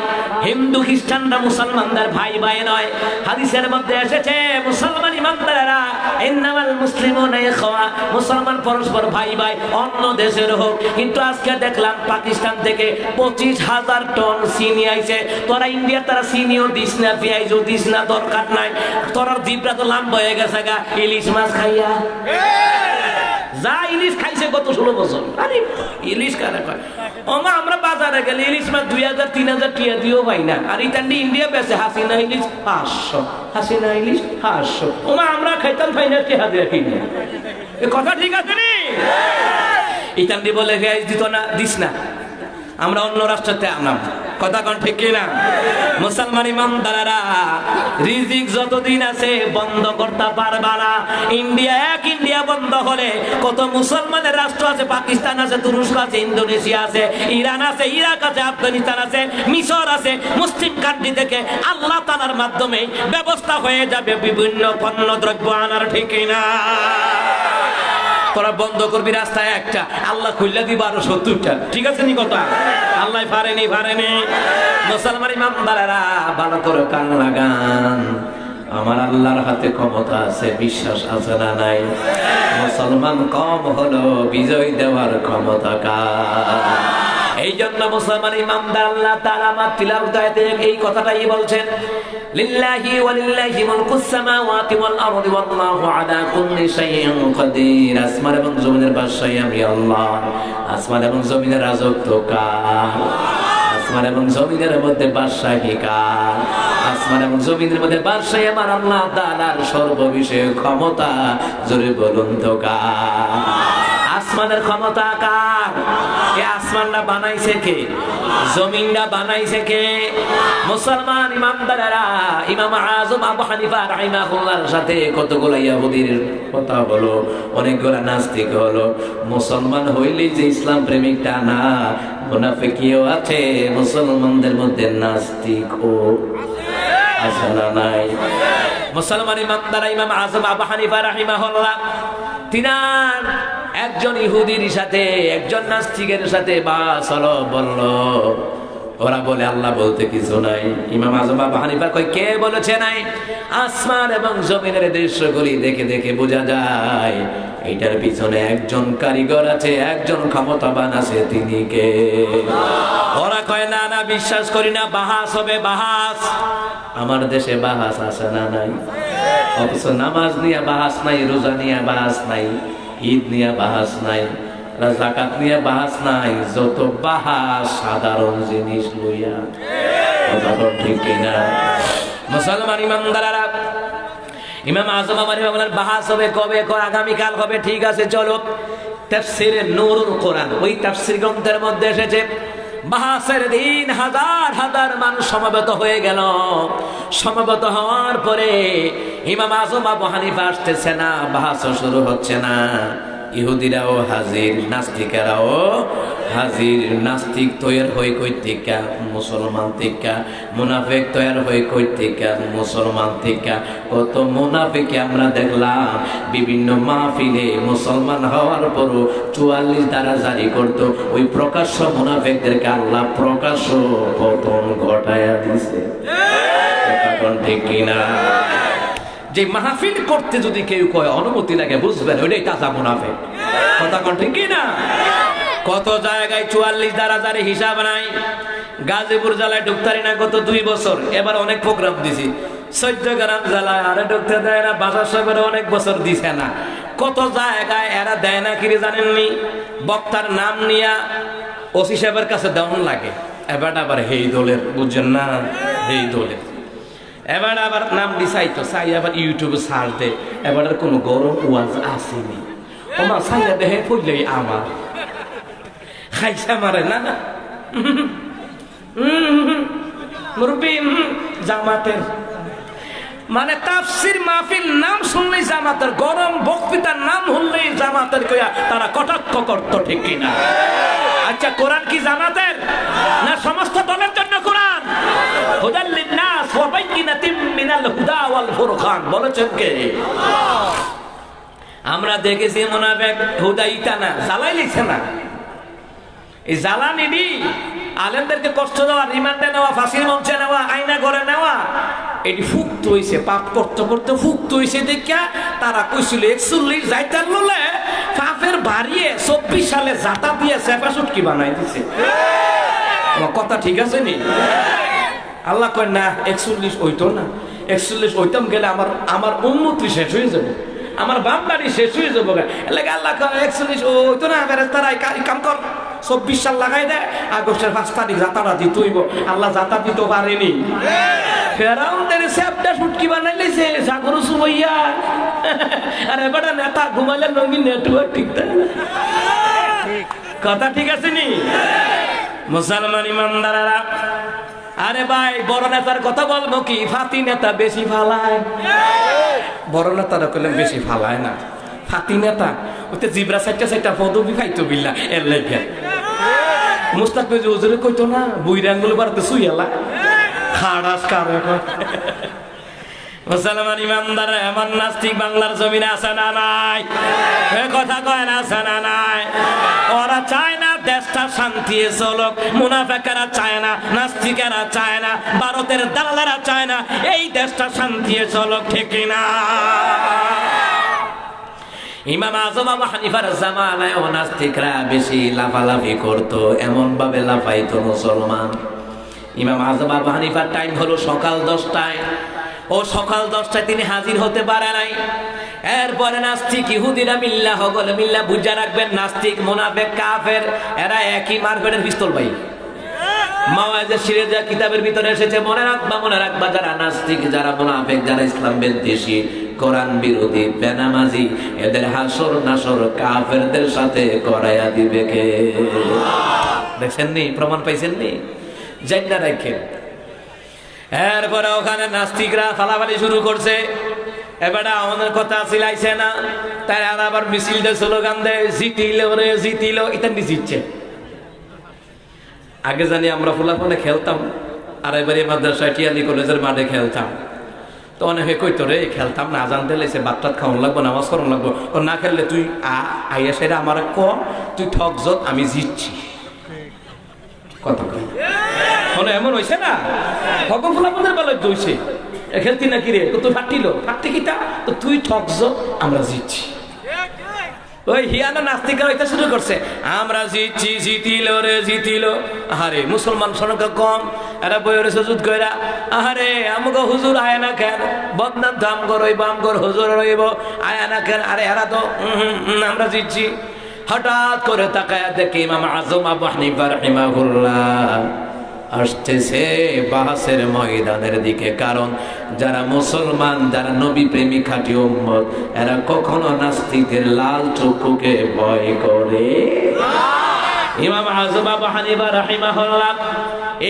হিন্দু খ্রিস্টানরা মুসলমানদের ভাই ভাই নয়। হাদিসের মধ্যে এসেছে মুসলমান ইমানদাররা ইন্নামাল মুসলিমুনা ইখওয়া, মুসলমান পরস্পর ভাই ভাই, অন্য দেশের হোক। কিন্তু আজকে দেখলাম পাকিস্তান থেকে 25,000 টন চিনি আইছে। তোরা ইন্ডিয়া তারা চিনিও দিস না, পেঁয়াজও দিস না, দরকার নাই। তোরার জিব্রা তো লাম্বা হয়ে গেছে গা ইলিশ মাছ খাইয়া। যা ইলিশ খাইছে গত 16 বছর। আরে ইলিশ কারে কয়? ওমা আমরা বাজারে গেলে ইলিশ মাছ 2000-3000 টিয়া দিও পাই না। আর ইতান্ডি ইন্ডিয়া বেচে হাসিনা ইলিশ 500, হাসিনা ইলিশ 500। ওমা আমরা খাইতাম পাই না, টিয়া দিয়ে কিনে। এ কথা ঠিক আছে নি? ইতান্ডি বলে পেঁয়াজ দিত না, দিস না, আমরা অন্য রাষ্ট্রতে আনাম। কথা কোন ঠিক কিনা? মুসলমান ইমানদাররা রিজিক যতদিন আছে বন্ধ করতে পারবা না। ইন্ডিয়া বন্ধ হলে কত মুসলমানের রাষ্ট্র আছে, পাকিস্তান আছে, তুরস্ক আছে, ইন্দোনেশিয়া আছে, ইরান আছে, ইরাক আছে, আফগানিস্তান আছে, মিশর আছে। মুসলিম কান্ট্রি থেকে আল্লাহ তাআলার মাধ্যমে ব্যবস্থা হয়ে যাবে বিভিন্ন পণ্য দ্রব্য আনার, ঠিক কিনা? তোরা বন্ধ করবি রাস্তায় একটা, আল্লাহ খুললা দিবা আরো 70টা, ঠিক আছে নি কথা? আল্লাহ পারেনি। মুসলমান ইমানদাররা ভালো করে কান লাগান, আমার আল্লাহর হাতে ক্ষমতা আছে, বিশ্বাস আছে না নাই? মুসলমান কম হলো বিজয় দেওয়ার ক্ষমতা কার? এই জন্য মুসলমান ইমানদার আল্লাহ তাআলা আমার তিলাওয়াত আয়াতে এই কথাটাই বলছেন, লিল্লাহি ওয়ালিল্লাহি মুলকুস সামাওয়াতি ওয়াল আরদি ওয়াল্লাহু আলা কুল্লি শাইইন কাদির। আসমান এবং জমিনের বাদশাহী আমি আল্লাহ, আসমান এবং জমিনের রাজত্ব কার? আসমান এবং জমিনের মধ্যে বাদশাহী কার? আসমান এবং জমিনের মধ্যে বাদশাহী আমার আল্লাহ তাআলার, সর্ববিষয়ে ক্ষমতা জোরে বলুন তো কার? আসমানের ক্ষমতা কার? এই আসমানটা বানাইছে কে? জমিনটা বানাইছে কে? মুসলমান ইমামদারেরা, ইমাম আযম আবু হানিফা রাহিমাহুল্লাহর সাথে কতগুলো ইহুদির কথা হলো, অনেকগুলো নাস্তিক হলো। মুসলমান হইলেই যে ইসলাম প্রেমিকটা না, মুনাফিকও আছে মুসলমানদের মধ্যে, নাস্তিকও আছে না নাই? মুসলমান ইমামদার ইমাম আযম আবু হানিফা রাহিমাহুল্লাহ তিনার একজন ইহুদির সাথে একজন নাস্তিকের সাথে বাস হলো, বলল, ওরা বলে আল্লাহ বলতে কিছু নাই। ইমাম আযম আবু হানিফা কয়, কে বলেছে নাই? আসমান এবং জমিনের দৃশ্যগুলি দেখে দেখে বোঝা যায় এইটার পিছনে একজন কারিগর আছে, একজন ক্ষমতাবান আছে, তিনি কে? ওরা কয়, না না, বিশ্বাস করি না, বাহাস হবে, বাহাস। আমার দেশে বাহাস আছে না নাই? অথচ নামাজ নিয়ে বাহাস নাই, রোজা নিয়ে বাহাস নাই, ঈদ নিয়ে বাহাস নাই, যাকাত নিয়ে বাহাস নাই, যত বাহাস সাধারণ জিনিস লইয়া। ঠিক কিনা? মুসলমান ইমামদারেরা, ইমাম আযম আমার বাহাস হবে কবে? আগামীকাল হবে। ঠিক আছে, চলো। তাফসীরে নূরুল কোরআন, ওই তাফসীর গ্রন্থের মধ্যে এসেছে বাহাসের দিন হাজার হাজার মানুষ সমবেত হয়ে গেল। সমবেত হওয়ার পরে ইমাম আযম আবু হানিফা আসতেছে না, বাহাসও শুরু হচ্ছে না। ইহুদিরাও হাজির, নাস্তিকেরাও হাজির। নাস্তিক তৈরি হয়ে কই থেকে? মুসলমান থেকে। মুনাফিক তৈরি হয়ে কই থেকে? মুসলমান থেকে। কত মুনাফিককে আমরা দেখলাম বিভিন্ন মাহফিলে মুসলমান হওয়ার পরও 44 ধারা জারি করত। ওই প্রকাশ্য মুনাফিকদেরকে আল্লাহ প্রকাশ্য পতন ঘটায়া দিছে। ঠিক কিনা? যে মাহফিল করতে যদি কেউ কয় অনুমতি লাগে, বুঝবেন ওইটাই তাজা মুনাফিক। কথা কোন ঠিক কিনা? কত জায়গায় 44 ধারা জারি হিসাব নাই। গাজীপুর জেলায় ঢুকতারি না গত 2 বছর, এবার অনেক প্রোগ্রাম দিছি। 14 গ্রাম জেলায় আরে ঢুকতে দেয় না, বাজার সাহেবের অনেক বছর দিছে না। কত জায়গায় এরা দেয় না কি জানেননি? বক্তার নাম নিয়া ওসি সাহেবের কাছে দেওয়ান লাগে। এবার আবার হেই দলের, বুঝছেন না, হেই দলের। এবার আবার নাম দিছাইতো, চাই আবার ইউটিউবে সার্চ দে, এবার আর কোনো গরম ওয়াজ আসেনি। ওমা চাইয়া দেহে পড়লেই আমার খাইছে মারে না না মুরব্বি জামাতের মানে তাফসীর মাহফিল নাম শুনলেই জামাতের, গরম বক্তৃতার নাম শুনলেই জামাতের কইয়া তারা কটাক্ষ করত। ঠিক কিনা? আচ্ছা, কোরআন কি জামাতের না সমস্ত দলের জন্য? কোরআন হুদাল লিন্নাস ওয়া বাইয়িনাতিন মিনাল হুদা ওয়াল ফুরকান বলেছেন কে? আমরা দেখেছি মুনাফিক হুদাইতা না, জ্বালাই লিখছে না। এই জ্বালানি দি আলেমদেরকে কষ্ট দেওয়া, রিমান্ডে নেওয়া, ফাঁসির মঞ্চে নেওয়া, আয়না করে নেওয়া, এটি ফুক্ত হইছে, পাপ করতে করতে ফুক্ত হইছে। দেখা তারা কইছিল 41 যাইতার ললে পাপের বাড়িয়ে 24 সালে জাতা দিয়ে চেপা সুটকি বানাই দিছে। কথা ঠিক আছে নি? আল্লাহ কয় না 41 হইতো না, 41 হইতাম গেলে আমার উন্নতি শেষ হয়ে যাবে, আমার বামবাড়ি শেষ হয়ে যাবো। এলাকা আল্লাহ কয় 41 হইতো না, তারাই কাম কর 24 সাল লাগাই দেয়, আগস্টের 5 তারিখ যাতাটা দিতে হইব। আল্লাহ যাতা দিতে পারেনি। ফেরাউনদের সেপটা সুটকি বানাই লাইছে সাগর সুমাইয়া। আর এবার নেতা ঘুমাইলে নঙ্গি নেটওয়ার্ক ঠিক থাকে। কথা ঠিক আছে নি? মুসলমান ইমানদারেরা, আরে ভাই, বড় নেতার কথা বলবো কি? ফাতি নেতা বেশি ফালায়। বড় নেতারা কইলেন বেশি ফালায় না, ফাতি নেতা ওতে জিবরা সাইটা পদবি খাইতো বিল্লা এর লেখা। মুস্তাফিজ হুজুরে কইতো না, বুইরা আঙ্গুল বাড়তে সুইয়ালা খাড়াস কারে। মুসলমান ইমানদার এমন নাস্তিক বাংলার জমিনে আছে না নাই? এ কথা কয় না, আছে না নাই? ওরা চায় না দেশটা শান্তি চলুক। মুনাফিকেরা চায় না, নাস্তিকেরা চায় না, ভারতের দালালেরা চায় না এই দেশটা শান্তি চলুক। ঠিক না? ইমাম আযম আবু হানিফার জামানায় ও নাস্তিকরা বেশি লাফালাফি করতো, এমন ভাবে লাফাইতো মুসলমান। ইমাম আযম আবু হানিফার টাইম হলো সকাল 10টায়। ও সকাল 10টায় তিনি হাজির হতে পারে নাই। এরপরে নাস্তিক ইহুদিরা মিল্লা হগল, মিল্লা বুঝা রাখবেন, নাস্তিক মুনাফিক কাফের এরা একই মার্কেটের পিস্তল ভাই। মাওয়াইজে সিরাজা কিতাবের ভিতরে এসেছে, মনে রাখবা যারা নাস্তিক, যারা মুনাফিক, যারা ইসলাম বিদ্বেষী, কোরআন বিরোধী বেনামাজি এদের হাসর নাসর কাফেরদের সাথে করাইয়া দিবে কে? দেখছেন নি? প্রমাণ পাইছেন নি? জান্না রাখেন। এরপরে ওখানে নাস্তিকরা ফালাফালি শুরু করছে। এবারে আমাদের কথা সিলাইছে না, তাই আর আবার মিছিল দিয়ে স্লোগান দেয়, জিতিল রে জিতিল। এটা জিতছে। আগে জানি আমরা ফুলাফানে খেলতাম, আর এবারে মাদ্রাসায় টিয়ালি কলেজের মাঠে খেলতাম। তো অনেকে কইতো রে খেলতাম না, আজান দিলে সে বাচ্চাত খাওয়ান লাগবো, নামাজ পড়ান লাগবো, ও না খেললে তুই আইয়া সেটা আমার ক তুই ঠক যত আমি জিতছি। কথা কই এমন হয়েছে না? ভগবান ফুলাফানের বেলায় দইছে খেলতি না কিরে, তুই ফাটিল ফাটতে কিটা তো তুই ঠকছ আমরা জিতছি। ওই হিয়ানা নাস্তিকরা হইতে শুরু করছে, আমরা জিতছি, জিতিল রে জিতিল। আরে মুসলমান সংখ্যা কম, এরা বইয়ের সুজুদ কইরা আরে আমগো হুজুর আয় না কেন, বদনাম তো আমগো রইব, আমগোর হুজুর রইব, আয় না কেন। আরে এরা তো আমরা জিতছি। হঠাৎ করে তাকায়া দেখে ইমাম আজম আবু হানিফা রাহিমাহুল্লাহ আসতেছে বাহাসের ময়দানের দিকে। কারণ যারা মুসলমান, যারা নবী প্রেমী খাঁটি উম্মত, এরা কখনো নাস্তিকের লাল চক্ষুকে ভয় করে। ইমাম আযম আবু হানিফা রাহিমাহুল্লাহ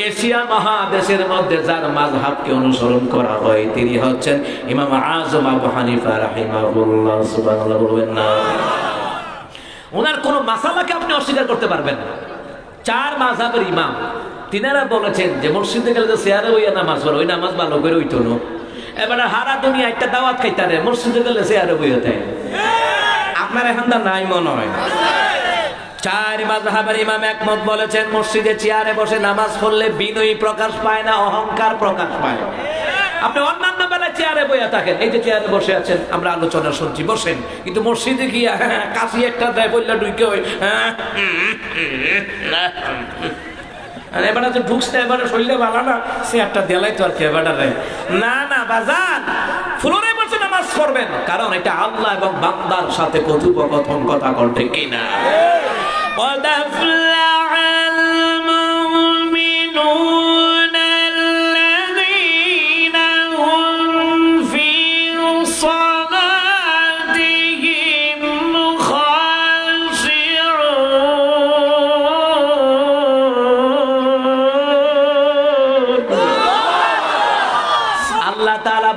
এশিয়া মহাদেশের মধ্যে যার মাযহাবকে অনুসরণ করা হয় তিনি হচ্ছেন ইমাম আযম আবু হানিফা রাহিমাহুল্লাহ। সুবহানাল্লাহ বলবেন না? ওনার কোন মাসালাকে আপনি অস্বীকার করতে পারবেন না। চার মাযহাবের ইমাম, তিনারা বলেছেন যে মসজিদে গেলে যে চেয়ারে বইয়া নামাজ পড়ে, ওই নামাজ ভালো করে হইতো না। এবারে হারা দুনিয়া একটা দাওয়াত খাইতারে, মসজিদে গেলে চেয়ারে বইয়া দেয়। আপনার এখন নাই মনে হয়? চার মাযহাবের ইমাম একমত বলেছেন মসজিদে চেয়ারে বসে নামাজ পড়লে বিনয়ী প্রকাশ পায় না, অহংকার প্রকাশ পায়। আপনি অন্যান্য বেলায় চেয়ারে বইয়া থাকেন, এই যে চেয়ারে বসে আছেন, আমরা আলোচনা শুনছি, বসেন, কিন্তু মসজিদে গিয়া কাশি একটা দেয় বললে ঢুকে ওই এবারে যে ঢুকছে এবারে শরীরে ভালো না, সে একটা দেলাই তো আর কে এবারে না না বাজান ফ্লোরে বসে নামাজ পড়বেন, কারণ এটা আল্লাহ এবং বান্দার সাথে কথোপকথন কথা করতে কিনা।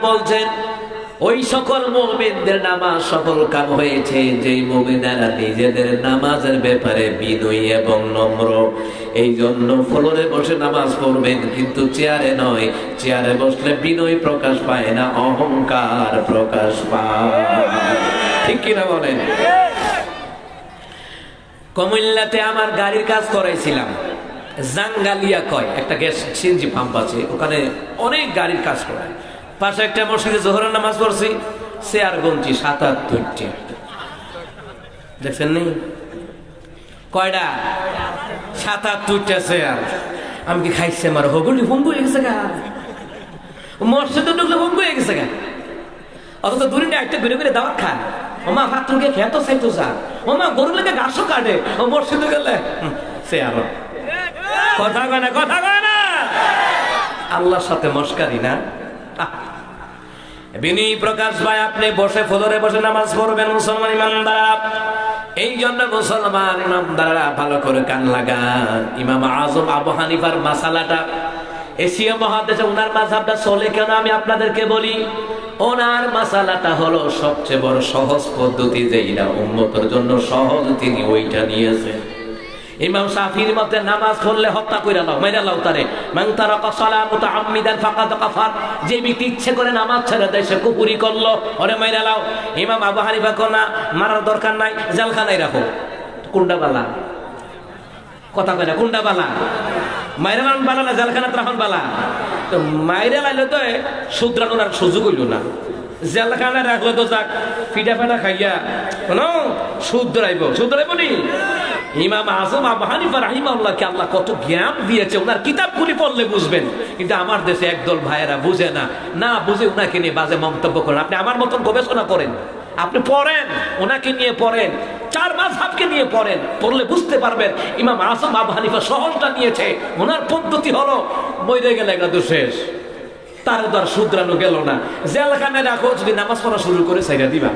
বলছেন ওই সকল মুমিনদের নামাজ সফল কাম হয়েছে যেই মুমিনেরা নিজেদের নামাজের ব্যাপারে বিনয়ী এবং নম্র। এই জন্য ফ্লোরে বসে নামাজ পড়বেন, কিন্তু চেয়ারে নয়। চেয়ারে বসলে বিনয় প্রকাশ পায় না, অহংকার প্রকাশ পায়। ঠিক কিনা বলেন? কুমিল্লাতে আমার গাড়ির কাজ করাইছিলাম, জাঙ্গালিয়া কয় একটা গ্যাস সিএনজি পাম্প আছে, ওখানে অনেক গাড়ির কাজ করায়। পাশে একটা মসজিদে জোহরের নামাজ পড়ছি, চেয়ার গুনছি ৭৭টা। দেখছেন নি কয়টা? ৭৭টা চেয়ার। আমি কি খাইছে আমার হগুলি ভঙ্গু হয়ে গেছে গা, মসজিদে ঢুকলে ভঙ্গু হয়ে গেছে গা। অথচ দূরে না একটা ঘুরে ঘুরে দাওয়াত খায়, ওমা ফাত্রুকে খেতো চাইতো যা, ওমা গরু লেগে ঘাসও কাটে, ও মসজিদে গেলে চেয়ার। কথা কয় না, কথা কয় না। আল্লাহর সাথে মস্কারি না। বিনয়ী প্রকাশ পায়, আপনি বসে ফ্লোরে বসে নামাজ পড়বেন মুসলমান ইমানদার। এই জন্য মুসলমান ইমানদাররা ভালো করে কান লাগান। ইমাম আযম আবু হানিফার মাসালাটা এশিয়া মহাদেশে ওনার মাযহাবটা চলে কেন আমি আপনাদেরকে বলি। ওনার মাসালাটা হলো সবচেয়ে বড় সহজ পদ্ধতি, যেটা উম্মতের জন্য সহজ, তিনি ওইটা নিয়েছেন। ইমাম শাফিঈর মতে নামাজ পড়লে হত্যা কইরা নাও, মাইরা লাও তারে। মান তারাকা সালাত মুতাআম্মিদান ফাকাদ কাফার, যে ব্যক্তি ইচ্ছে করে নামাজ ছেড়ে দেয় সে কুফরি করলো, ওরে মাইরা লাও। ইমাম আবু হানিফা কোনা মারার দরকার নাই, জেলখানায় রাখো। কোনটা বালা? কথা কয় না, কোনটা বালা? মাইরা লান বালা না জেলখানাত রাখুন বালা? তো মাইরা লাইলে তো শুধরানোর আর সুযোগ হইল না, জেলখানায় রাখলে তো যাক ফিটা ফেটা খাইয়া কোনো শুধরাইব, শুধরাইব নি। ইমাম আযম আবু হানিফা রাহিমাহুল্লাহকে আল্লাহ কত জ্ঞান দিয়েছে, ওনার কিতাবগুলি পড়লে বুঝবেন। কিন্তু আমার দেশে একদল ভাইয়েরা বুঝে না, না বুঝে ওনাকে নিয়ে বাজে মন্তব্য করেন। আপনি আমার মতন গবেষণা করেন, আপনি পড়েন, ওনাকে নিয়ে পড়েন, চার মাযহাবকে নিয়ে পড়েন, পড়লে বুঝতে পারবেন ইমাম আযম আবু হানিফা সহজটা নিয়েছে। ওনার পদ্ধতি হলো মরে গেলে এগুলো তো শেষ, তার তো আর শুধরানো গেল না, জেলখানে রাখো, যদি নামাজ পড়া শুরু করে সাইরা দিবা।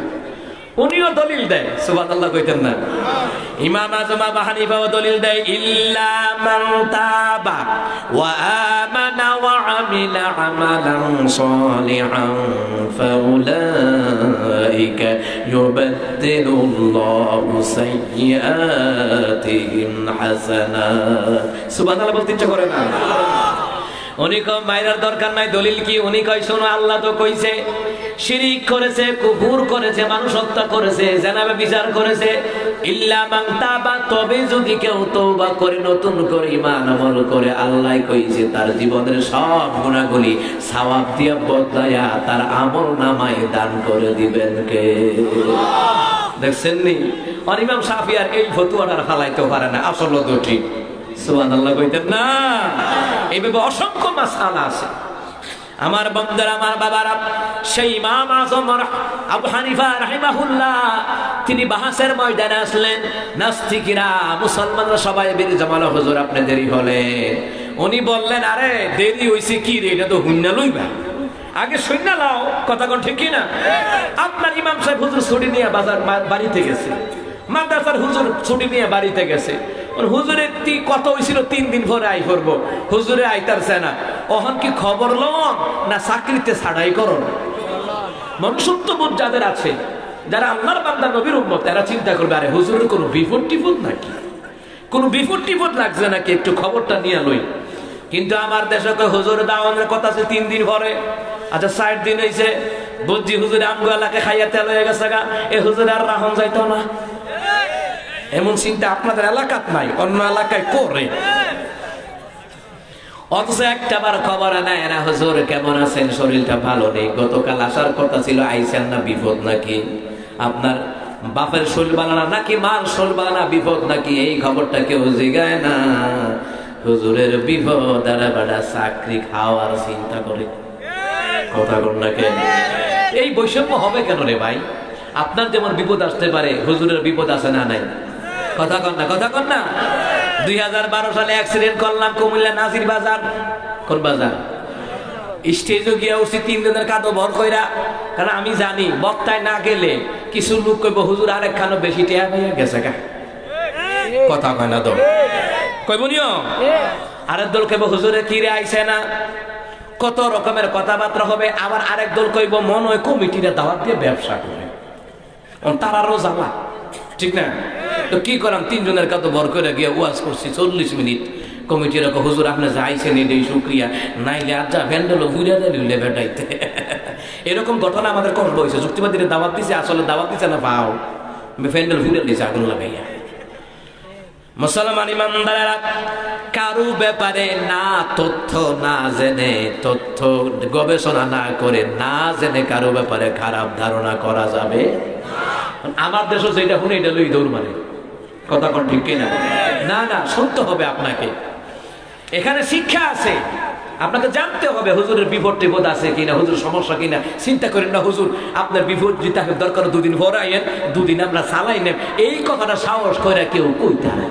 উনিও দলিল দেয়, সুবহানাল্লাহ কইতেন না? ইমাম আযম আবু হানিফাও দলিল দেয়, ইল্লা মান তাবা ওয়া আমানা ওয়া আমিলা আমালান সালিহান ফাউলাইকা ইউবাদদিলুল্লাহু সাইয়্যাতিহিম হাসানাত। সুবহানাল্লাহ বলতে ইচ্ছা করে না? উনি কয় মাইরার দরকার নাই, দলিল কি? উনি কয় শোনো, আল্লাহ তো কইছে শিরিক করেছে, কুফর করেছে, মানুষ হত্যা করেছে, জানাবে বিচার করেছে, ইল্লা মান তাবা, তবে যদি কেউ তওবা করে নতুন করে ঈমান আমল করে, আল্লাহ কইছে তার জীবনের সব গুনাহগুলি সওয়াব দিয়ে বদলায়া তার আমল নামায় দান করে দিবেন কে? দেখছেন নি? আর ইমাম শাফি আর এই ফতোয়াটার ফালাইতে পারে না, আসল তো ঠিক। সুবহানাল্লাহ কইতেন না? এইভাবে অসংখ্য মাসআলা আছে। আমার বন্ধুরা, আমার বাবারা, সেই ইমাম আযম আবু হানিফা রাহিমাহুল্লাহ তিনি বাহাসের ময়দানে আসলেন। নাস্তিকরা মুসলমানরা সবাই বেরিয়ে জমালো, হুজুর আপনি দেরি হলে। উনি বললেন, আরে দেরি হইছে কি রে, এটা তো হুন্না লইবা, আগে সৈন্য লাও। কথা কোন ঠিক কি না? আপনার ইমাম সাহেব হুজুর ছুটি নিয়ে বাজার বাড়িতে গেছে, মাদ্রাসার হুজুর ছুটি নিয়ে বাড়িতে গেছে। হুজুরের কত হয়েছিল 3 দিন পরে আই করবো, হুজুরে আইতারছে না। ওহন কি খবর লন না চাকরিতে ছাড়াই করন? মনুষ্যত্ববোধ যাদের আছে, যারা আল্লাহর বান্দা নবীর উম্মত, তারা চিন্তা করবে, আরে হুজুরের কোনো বিপদ টিপদ নাকি, কোনো বিপদ টিপদ লাগছে নাকি, একটু খবরটা নিয়ে লই। কিন্তু আমার দেশে তো হুজুর দাওয়ানের কথা আছে 3 দিন পরে। আচ্ছা 60 দিন হয়েছে, বুঝছি হুজুরে আমগো এলাকায় খাইয়া তেল হয়ে গেছে গা, এ হুজুর আর রাহন যাইতো না। এমন চিন্তা আপনাদের এলাকাত নাই, অন্য এলাকায় করে। অথচ একটাবার খবর নেয় না, হুজুর কেমন আছেন, শরীরটা ভালো নেই, গতকাল আসার কথা ছিল, আইসেন না, বিপদ নাকি? আপনার বাপের শরীর ভালো না নাকি মার শরীর ভালো না, বিপদ নাকি? এই খবরটা কেউ জিগায় না। হুজুরের বিপদ আর বেড়া চাকরি খাওয়ার চিন্তা করে। কথা বল না কেন? এই বৈষম্য হবে কেন রে ভাই? আপনার যেমন বিপদ আসতে পারে, হুজুরের বিপদ আছে না নাই? কথা কন না, কথা কন না। 2012 সালে অ্যাক্সিডেন্ট করলাম কুমিল্লা নাজির বাজার। কোন বাজার? স্টেজে গিয়ে উঠছি 3 দিনের কাঁদো ভর কইরা, কারণ আমি জানি বক্তায় না গেলে কিছু লোক কইব হুজুর আরেকখানো বেশি টেয়া হইয়া গেছে গা। কথা কয় না তো? কইব নিও। আরেক দল কইব হুজুরে কি রে আইছে না। কত রকমের কথাবার্তা হবে। আবার আরেক দল কইব মন হয় কমিটিরা দাওয়াত দিয়ে ব্যবসা করে, তারারও জ্বালা, ঠিক না? তো কি করাম, 3 জনের কাতো ভর করে গিয়ে ওয়াজ করছি 40 মিনিট। কমিটির হুজুর আপনি যাইছেন এটাই শুক্রিয়া, নাইলে আর যা ভ্যান্ডেল ঘুরে দিলে বেটাইতে। এরকম ঘটনা আমাদের কষ্ট হয়েছে। যুক্তিবাদীরা দাওয়াত দিছে, আসলে দাওয়াত দিছে না পাও, ভ্যান্ডেল ঘুরে দিছে আগুন লাগাইয়া। মুসলমান ইমানদারেরা, কারু ব্যাপারে না তথ্য না জেনে, তথ্য গবেষণা না করে, না জেনে কারো ব্যাপারে খারাপ ধারণা করা যাবে। আমার দেশে যেটা শুনে এটা লই দৌড় মানে। কথা কোন ঠিক কিনা? না না, শুনতে হবে আপনাকে। এখানে শিক্ষা আছে, আপনাকে জানতে হবে হুজুরের বিপদ টিপদ আছে কিনা, হুজুর সমস্যা কিনা। চিন্তা করেন না হুজুর আপনার বিপদ যদি থাকে দরকার 2 দিন পরে আইয়েন, 2 দিন আমরা চালাই নেব, এই কথাটা সাহস করে কেউ কইতা না।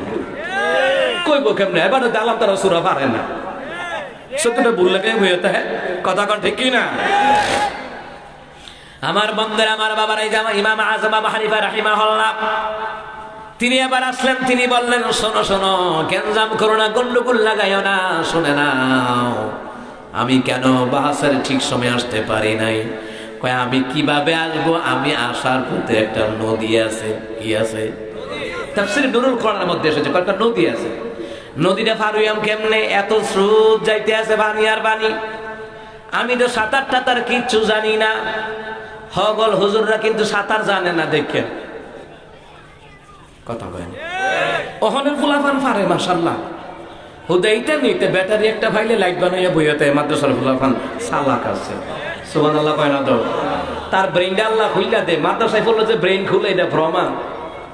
কইব কেমনে? এবার দালাম তারা সুরা পারে না, সত্যটা বললে কেউ হইতে। হ্যাঁ, কথা কোন ঠিক কিনা? আমার বন্ধুরা, আমার বাবার, এই জামা ইমাম আযম আবু হানিফা রাহিমাহুল্লাহ তিনি আবার আসলেন। তিনি বললেন, শোনো শোনো, গ্যাঞ্জাম করো না, গন্ডগোল লাগাইও না। শুনে নাও, আমি কেন বাহাসের ঠিক সময় আসতে পারি নাই। কয় আমি কিভাবে আসবো? আমি আসার পথে একটা নদী আছে। কি আছে? তাফসীর নুরুল কোরআনের মধ্যে এসেছে কয়েকটা নদী আছে। নদীটা ফারুয়াম কেমনে? এত স্রোত যাইতে আছে, পানি আর পানি। আমি তো সাঁতার টাতার কিচ্ছু জানি না। হগল হুজুররা কিন্তু সাঁতার জানে না, দেখেন। কথা কয় ওহনের ফুলাফান পারে মাশাআল্লাহ। হুদাইতে নিতে ব্যাটারি একটা ফাইলে লাইট বানাইয়া বইয়াতে মাদ্রাসার ফুলাফান সালাক আছে। সুবহানাল্লাহ কয় না তো? তার ব্রেইনটা আল্লাহ খুইলা দে। মাদ্রাসায় পড়লো যে ব্রেইন খুলে, এটা ভ্রমা।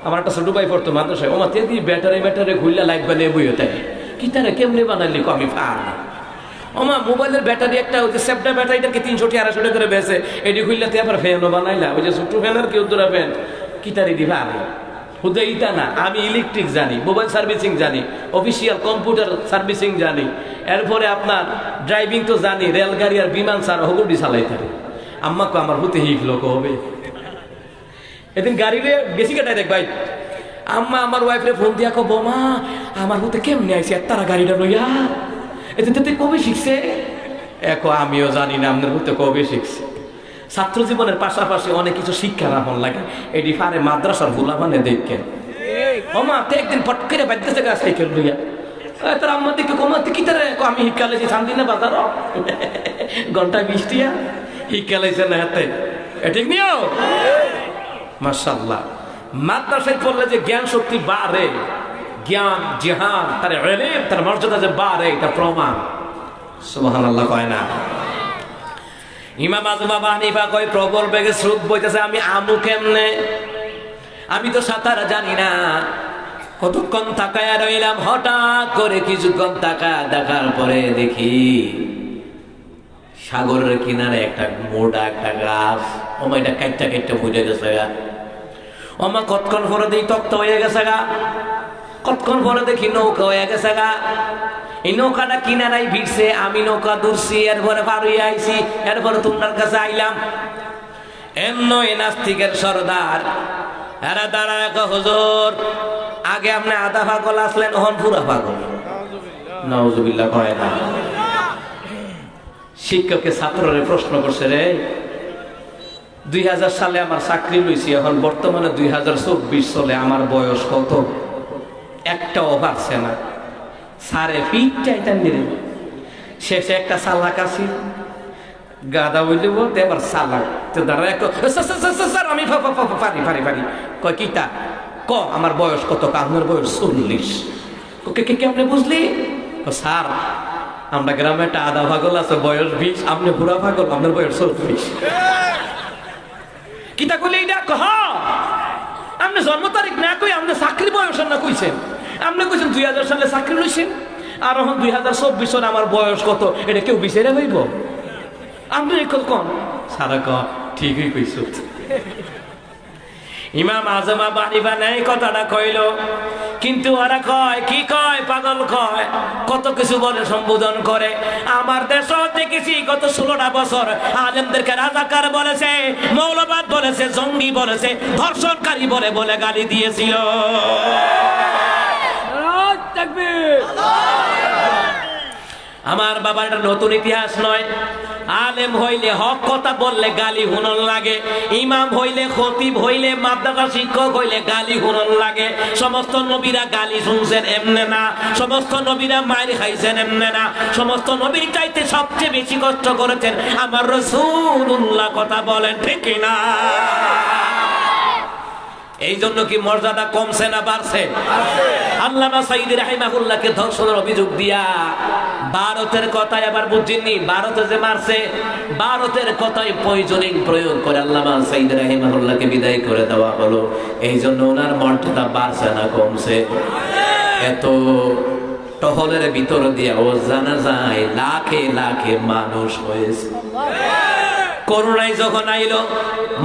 আমার একটা ছোট ভাই পড়তো মাদ্রাসায়, ও মাতে দিয়ে ব্যাটারি খুইলা লাইট বানিয়ে বইয়াতে। কি তারা কেমনে বানাইলি? আমি পারি। ওমা মোবাইলের ব্যাটারি একটা ওই যে সেপটা ব্যাটারিটাকে 300 250 টাকা করে বেচে, এটি খুললাতে আবার ফ্যানও বানাইলা। ওই যে ছোট ফ্যান আর কি উদ্দরা ফ্যান, কি তারি দিবা? হুদে ইটা না, আমি ইলেকট্রিক জানি, মোবাইল সার্ভিসিং জানি, অফিসিয়াল কম্পিউটার সার্ভিসিং জানি। এরপরে আপনার ড্রাইভিং তো জানি, রেলগাড়ি আর বিমান ছাড়া হগুডি চালাই থাকে। আম্মাকে আমার হতে হিকলো হবে। এদিন গাড়িরে বেশি কাটাই দেখ ভাই, আম্মা আমার ওয়াইফরে ফোন দিয়া কো, বোমা আমার হতে কেমনে আইসি আর তারা গাড়িটা লইয়া, এতে তো কবে শিখছে? এখন আমিও জানি না আপনার হতে কবে শিখছে। ছাত্র জীবনের পাশাপাশি অনেক কিছু শিক্ষা রাখন লাগে, এটি পারে মাদ্রাসার ভুলা মানে দেখেন। ওমা তো একদিন পট করে বাড়তেছে গা সাইকেল লইয়া, তোর আম্মা দেখে কমাতে কি তারে, আমি হিকালেছি শান্তি না বাজার ঘন্টায় 20 টিয়া হিকালাইছে না হাতে, ঠিক নিও। মাশাআল্লাহ, মাদ্রাসায় পড়লে যে জ্ঞান শক্তি বাড়ে, জ্ঞান জিহান তার ইলম তার মর্যাদা যে বাড়ে, এটা প্রমাণ। সুবহানাল্লাহ কয় না? ইমাম আযম আবু হানিফা কয় প্রবল বেগে স্রোত বইতেছে, আমি আমু কেমনে? আমি তো সাঁতার জানি না। কতক্ষণ তাকায়া রইলাম, হঠাৎ করে কিছুক্ষণ দেখার পরে দেখি সাগরের কিনারে একটা মোটা একটা গাছ, ওমা এটা কাইটটা কাইটটা বুঝে গেছে গা। ওমা কতক্ষণ পরে দেখি তক্ত হয়ে গেছে গা, কতক্ষণ পরে দেখি নৌকা হয়ে গেছে গা। এই নৌকাটা কিনারাই ভিড়ছে, আমি নৌকা দূরছি, এরপরে পার হয়ে আইছি, এরপরে তোমার কাছে আইলাম। এমনই নাস্তিকের সর্দার এরা দাঁড়ায়, হুজুর আগে আপনি আধা পাগল আসলেন, ওহন পুরা পাগল। নাউজুবিল্লাহ কয় না? শিক্ষককে ছাত্ররে প্রশ্ন করছে, রে 2000 সালে আমার চাকরি লইছি, এখন বর্তমানে 2024 সালে আমার বয়স কত? একটাও বাড়ছে না। সারে পিঠ চাইতেন দিলে শেষে একটা চালাক আছে, গাদা হইলে বলতে এবার চালাক তো দাঁড়া, স্যার আমি পারি পারি কয় কিটা ক আমার বয়স কত? আপনার বয়স 40। কেমনে বুঝলি? স্যার আমরা গ্রামে একটা আধা পাগল আছে, বয়স 20, আপনি বুড়া পাগল, আপনার বয়স 40। কিতা কইলে এইটা কহ? আপনি জন্ম তারিখ না কই আপনি চাকরি বয়স না কইছেন? আপনি কইছেন 2000 সালে চাকরি লইছেন, আর এখন 2024 সালে আমার বয়স কত? এটা কেউ বিচারে হইব? আপনি কোন সারা ক ঠিকই কইছ। ইমাম আযম আবু হানিফা নাই কথাটা কইল, কিন্তু ওরা কয় কি কয়? পাগল কয়, কত কিছু বলে, সম্বোধন করে। আমার দেশ দেখেছি গত 16টা বছর আলেমদেরকে রাজাকার বলেছে, মৌলবাদ বলেছে, জঙ্গি বলেছে, ধর্ষণকারী বলে বলে গালি দিয়েছিল। আমার বাবার এটা নতুন ইতিহাস নয়। আলেম হইলে হক কথা বললে গালি হুনন লাগে, ইমাম হইলে খতিব হইলে মাদ্রাসা শিক্ষক হইলে গালি হুনন লাগে। সমস্ত নবীরা গালি শুনছেন এমনে না, সমস্ত নবীরা মায়ের খাইছেন এমনে না, সমস্ত নবীর চাইতে সবচেয়ে বেশি কষ্ট করেছেন আমার রাসূলুল্লাহ। কথা বলেন ঠিক না? এই জন্য কি মর্যাদা কমছে না বাড়ছে? আল্লামা সাঈদী রাহিমাহুল্লাহকে ধর্ষণের অভিযোগ দিয়া ভারতের কথায় আবার বুঝিনি, ভারতে যে মারছে ভারতের কথায় পয়জনিং প্রয়োগ করে আল্লামা সাঈদী রাহিমাহুল্লাহকে বিদায় করে দেওয়া হলো। এই জন্য ওনার মর্যাদা বাড়ছে না কমছে? এত টহলের ভিতর দিয়া ও জানা যায় লাখে লাখে মানুষ হয়েছে। করোনায় যখন আইলো,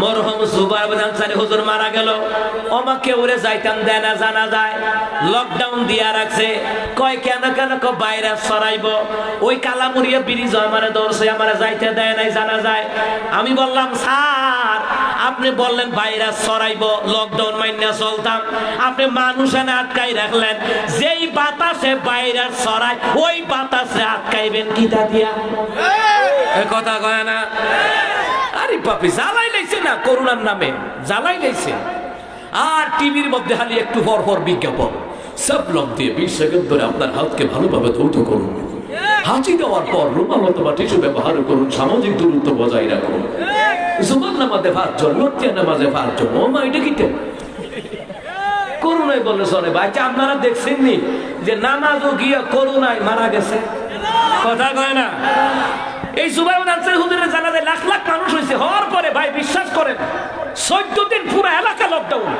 মরহুম জুবাইর বিন আনসারী হুজুর মারা গেল, আমাকে ওরে যাইতাম দেয় না জানা যায়, লকডাউন দিয়া রাখছে। কয় কেন কেন ভাইরাস ছড়াইব, ওই কালামুরিয়া ব্রিজ আমারে ধরছে, আমারে যাইতে দেয় নাই জানা যায়। আমি বললাম স্যার আপনি বললেন ভাইরাস ছড়াইব, লকডাউন মাইনা চলতাম, আপনি মানুষ এনে আটকাই রাখলেন, যেই বাতাসে ভাইরাস ছড়ায় ওই বাতাসে আটকাইবেন কিটা দিয়া? এ কথা কয় না? আরে বাপি জ্বালাই লাইছে না, করোনার নামে জ্বালাই লাইছে। আর টিভির মধ্যে খালি একটু পর পর বিজ্ঞাপন, সব লোক দিয়ে 20 সেকেন্ড ধরে আপনার হাতকে ভালোভাবে ধৌত করুন, হাঁচি দেওয়ার পর রুমাল অথবা টিস্যু ব্যবহার করুন, সামাজিক দূরত্ব বজায় রাখুন, জুমার নামাজে 5 জন, লটিয়া নামাজে 5 জন। ও মা এটা কিটা? করোনায় বলে চলে ভাই। আপনারা দেখছেন নি যে নামাজও গিয়া করোনায় মারা গেছে? কথা কয় না? এই জুবাইর বিন আনসারী হুজুরের জানাজায় লাখ লাখ মানুষ হয়েছে। হওয়ার পরে ভাই বিশ্বাস করেন 14 দিন পুরো এলাকা লকডাউন,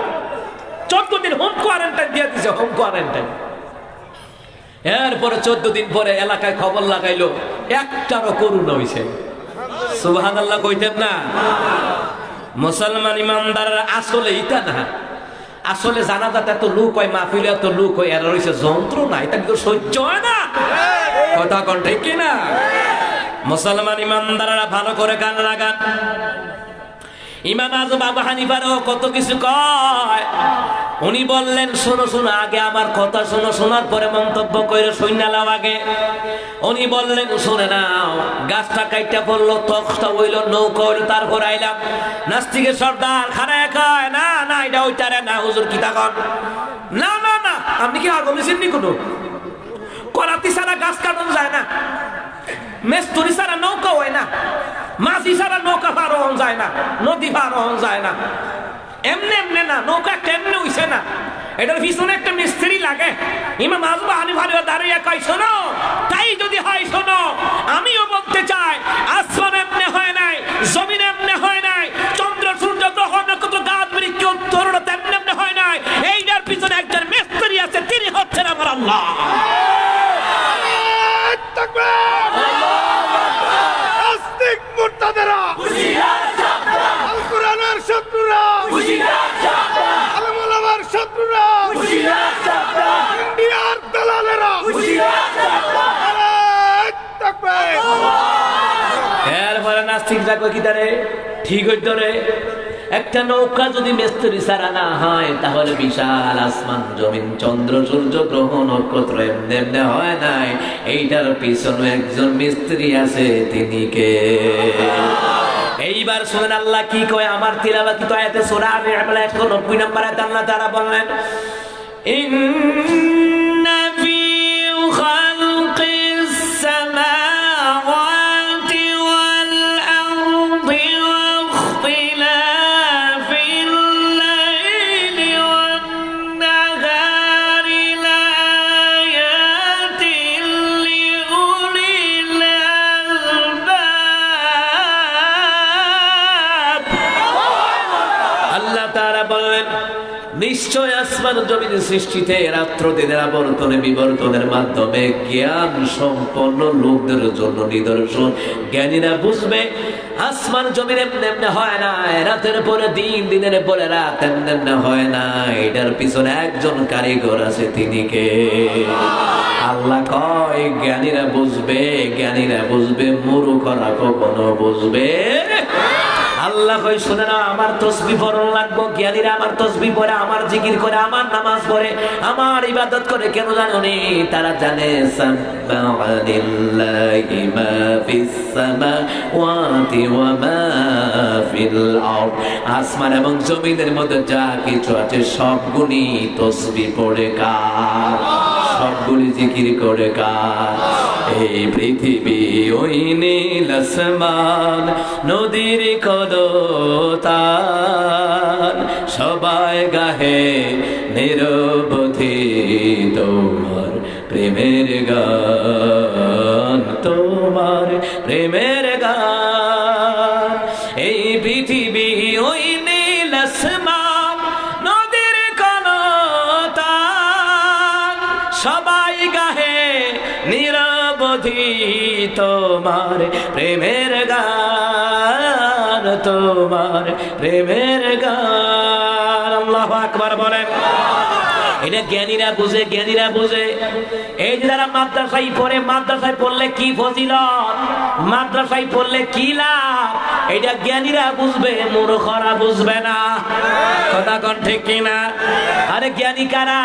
14 দিন হোম কোয়ারেন্টাইন দিয়ে দিছে, হোম কোয়ারেন্টাইন। এরপরে 14 দিন পরে এলাকায় খবর লাগাইলো একটারও করোনা হয়েছে। সুবহানাল্লাহ কইতেন না? মুসলমান ইমানদাররা আসলে এটা না, আসলে জানাজাতে এত লোক হয়, মাহফিলে এত লোক হয়, এরা রয়েছে যন্ত্রণা, এটা কিন্তু সহ্য হয় না। কথা কোন ঠিক কিনা? মুসলমান ইমানদাররা ভালো করে কান লাগান। ইমাম আযম আবু হানিফারও কত কিছু কয়। উনি বললেন শোনো শোনো, আগে আমার কথা শোনো, শোনার পরে মন্তব্য করে শুনে নাও আগে। উনি বললেন শুনে নাও, গাছটা কাইটা পড়লো, তখটা হইল, নৌকা হইল, তারপর আইলাম। নাস্তিকের সর্দার খারায় কয় না না, এটা ওইটারে না হুজুর, কি তখন না না না, আপনি কি আগে বলেছেননি? কোনো করাতি ছাড়া গাছ কাটন যায় না, মেস্তুরি ছাড়া নৌকা হয় না, মাঝি ছাড়া নৌকা পার হন যায় না, নদী পার হন যায় না। এমনি এমনি না, নৌকা কেমনে হইছে না, এটার পিছনে একটা মিস্ত্রি লাগে। ইমাম আযম হানিফা দাঁড়িয়ে কয় শোনো, তাই যদি হয় শোনো, আমিও বলতে চাই আসমান এমনি হয় নাই, জমিন এমনি হয় নাই, চন্দ্র সূর্য গ্রহ নক্ষত্র গাছ বৃক্ষ তরুণ তেমনি এমনি হয় নাই। এইটার পিছনে একজন মিস্ত্রি আছে, তিনি হচ্ছেন আমার আল্লাহ। এরপরে নাস্তিকরা কয় কি তারে ঠিক হইতো রে, একটা নৌকা যদি মিস্ত্রি ছাড়া না হয়, তাহলে বিশাল আসমান জমিন চন্দ্র সূর্য গ্রহ নক্ষত্র এমনি এমনি হয় নাই। এইটার পিছনে একজন মিস্ত্রি আছে, তিনি কে? এইবার শুনেন আল্লাহ কি কয়। আমার তিলাওয়াত আয়াতে সূরা আল-ইমরান 190 নম্বর আয়াতে আল্লাহ তাআলা বললেন, ইন্না ফি খালকিস সামাওয়াতি ওয়াল আরদি ওয়াখতিলাফিল লাইলি ওয়ান নাহারি লায়াতিন লিউলিল আলবাব। আল্লাহ তাআলা বলেন, নিশ্চয় আসমান জমিন সৃষ্টিতে রাত্র দিনের আবর্তনে বিবর্তনের মাধ্যমে জ্ঞান সম্পন্ন লোকদের জন্য নিদর্শন। জ্ঞানীরা বুঝবে আসমান জমিন এমনি এমনি হয় না, রাতের পরে দিন, দিনের পরে রাত এমনি এমনি হয় না। এটার পিছনে একজন কারিগর আছে, তিনি কে? আল্লাহ কয় জ্ঞানীরা বুঝবে, জ্ঞানীরা বুঝবে, মূর্খরা কখনো বুঝবে। আল্লাহ কই শুনে না, আমার তসবিহ পড়ন লাগবো। জ্ঞানীরা আমার তসবিহ পড়ে, আমার জিকির করে, আমার নামাজ পড়ে, আমার ইবাদত করে। কেন জানোনি? তারা জানে সাবহানাল্লাহি মা ফিস সামাওয়াতি ওয়া মা ফিল আরদ, আসমান এবং জমিনের মধ্যে যা কিছু আছে সবগুলি তসবিহ পড়ে কার? সবগুলি জিকির করে কার? এই পৃথিবী, ওই নীল আসমান, নদীর কলতান, সবাই গাহে নিরবধি তোমার প্রেমের গান, তোমার প্রেমের গান। এই পৃথিবী, ওই নীল আসমান, নদীর কলতান, সবাই গাহে নিরবধি তোমার প্রেমের গান, তোমার প্রেমের গান। আল্লাহু আকবার বলেন। এটা জ্ঞানীরা বুঝে, জ্ঞানীরা বুঝে। এই যে যারা মাদ্রাসায় পড়ে, মাদ্রাসায় পড়লে কি ফজিলত, মাদ্রাসায় পড়লে কি লাভ, এটা জ্ঞানীরা বুঝবে, মূর্খরা বুঝবে না। কথা কোন ঠিক কিনা? আরে জ্ঞানী কারা?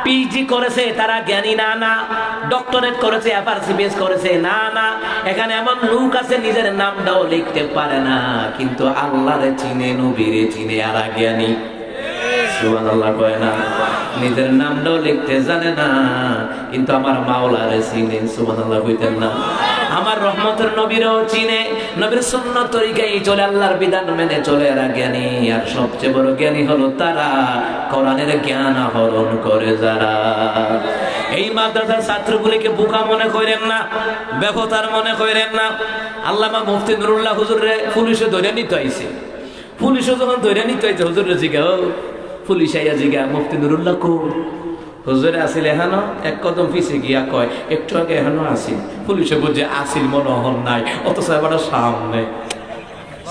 পিএইচডি করেছে তারা জ্ঞানী না? না। ডক্টরেট করেছে, এফআরসিবিএস করেছে না? না। এখানে এমন লোক আছে নিজের নামটাও লিখতে পারে না, কিন্তু আল্লাহরে চিনে, নবীরে চিনে, আর জ্ঞানী। সুবহানাল্লাহ কয় না? নিজের নামটাও লিখতে জানে না, কিন্তু আমার মাওলারে চিনে। সুবহানাল্লাহ কইতেন না? আমার রহমতের নবীরও চিনে, নবীর সুন্নাত তরিকায় চলে, আল্লাহর বিধান মেনে চলে, এরা জ্ঞানী। আর সবচেয়ে বড় জ্ঞানী হলো তারা কোরআনের জ্ঞান আহরণ করে যারা। এই মাদ্রাসার ছাত্রগুলিকে বোকা মনে করেন না, বেফতার মনে করেন না। আল্লামা মুফতি নুরুল্লাহ হুজুরে পুলিশে ধরে নিতে আইছে। পুলিশে যখন ধরে নিতে আইছে, হুজুরে জিগাও, পুলিশ আইয়া জিগা মুফতি নুরুল্লাহ কো? হুজুরে আসিল এখানো, এক কদম পিছে গিয়া কয় একটু আগে এখানো আসিল। পুলিশে বুঝে আসিল মনোহর নাই, অথচ এবার সামনে।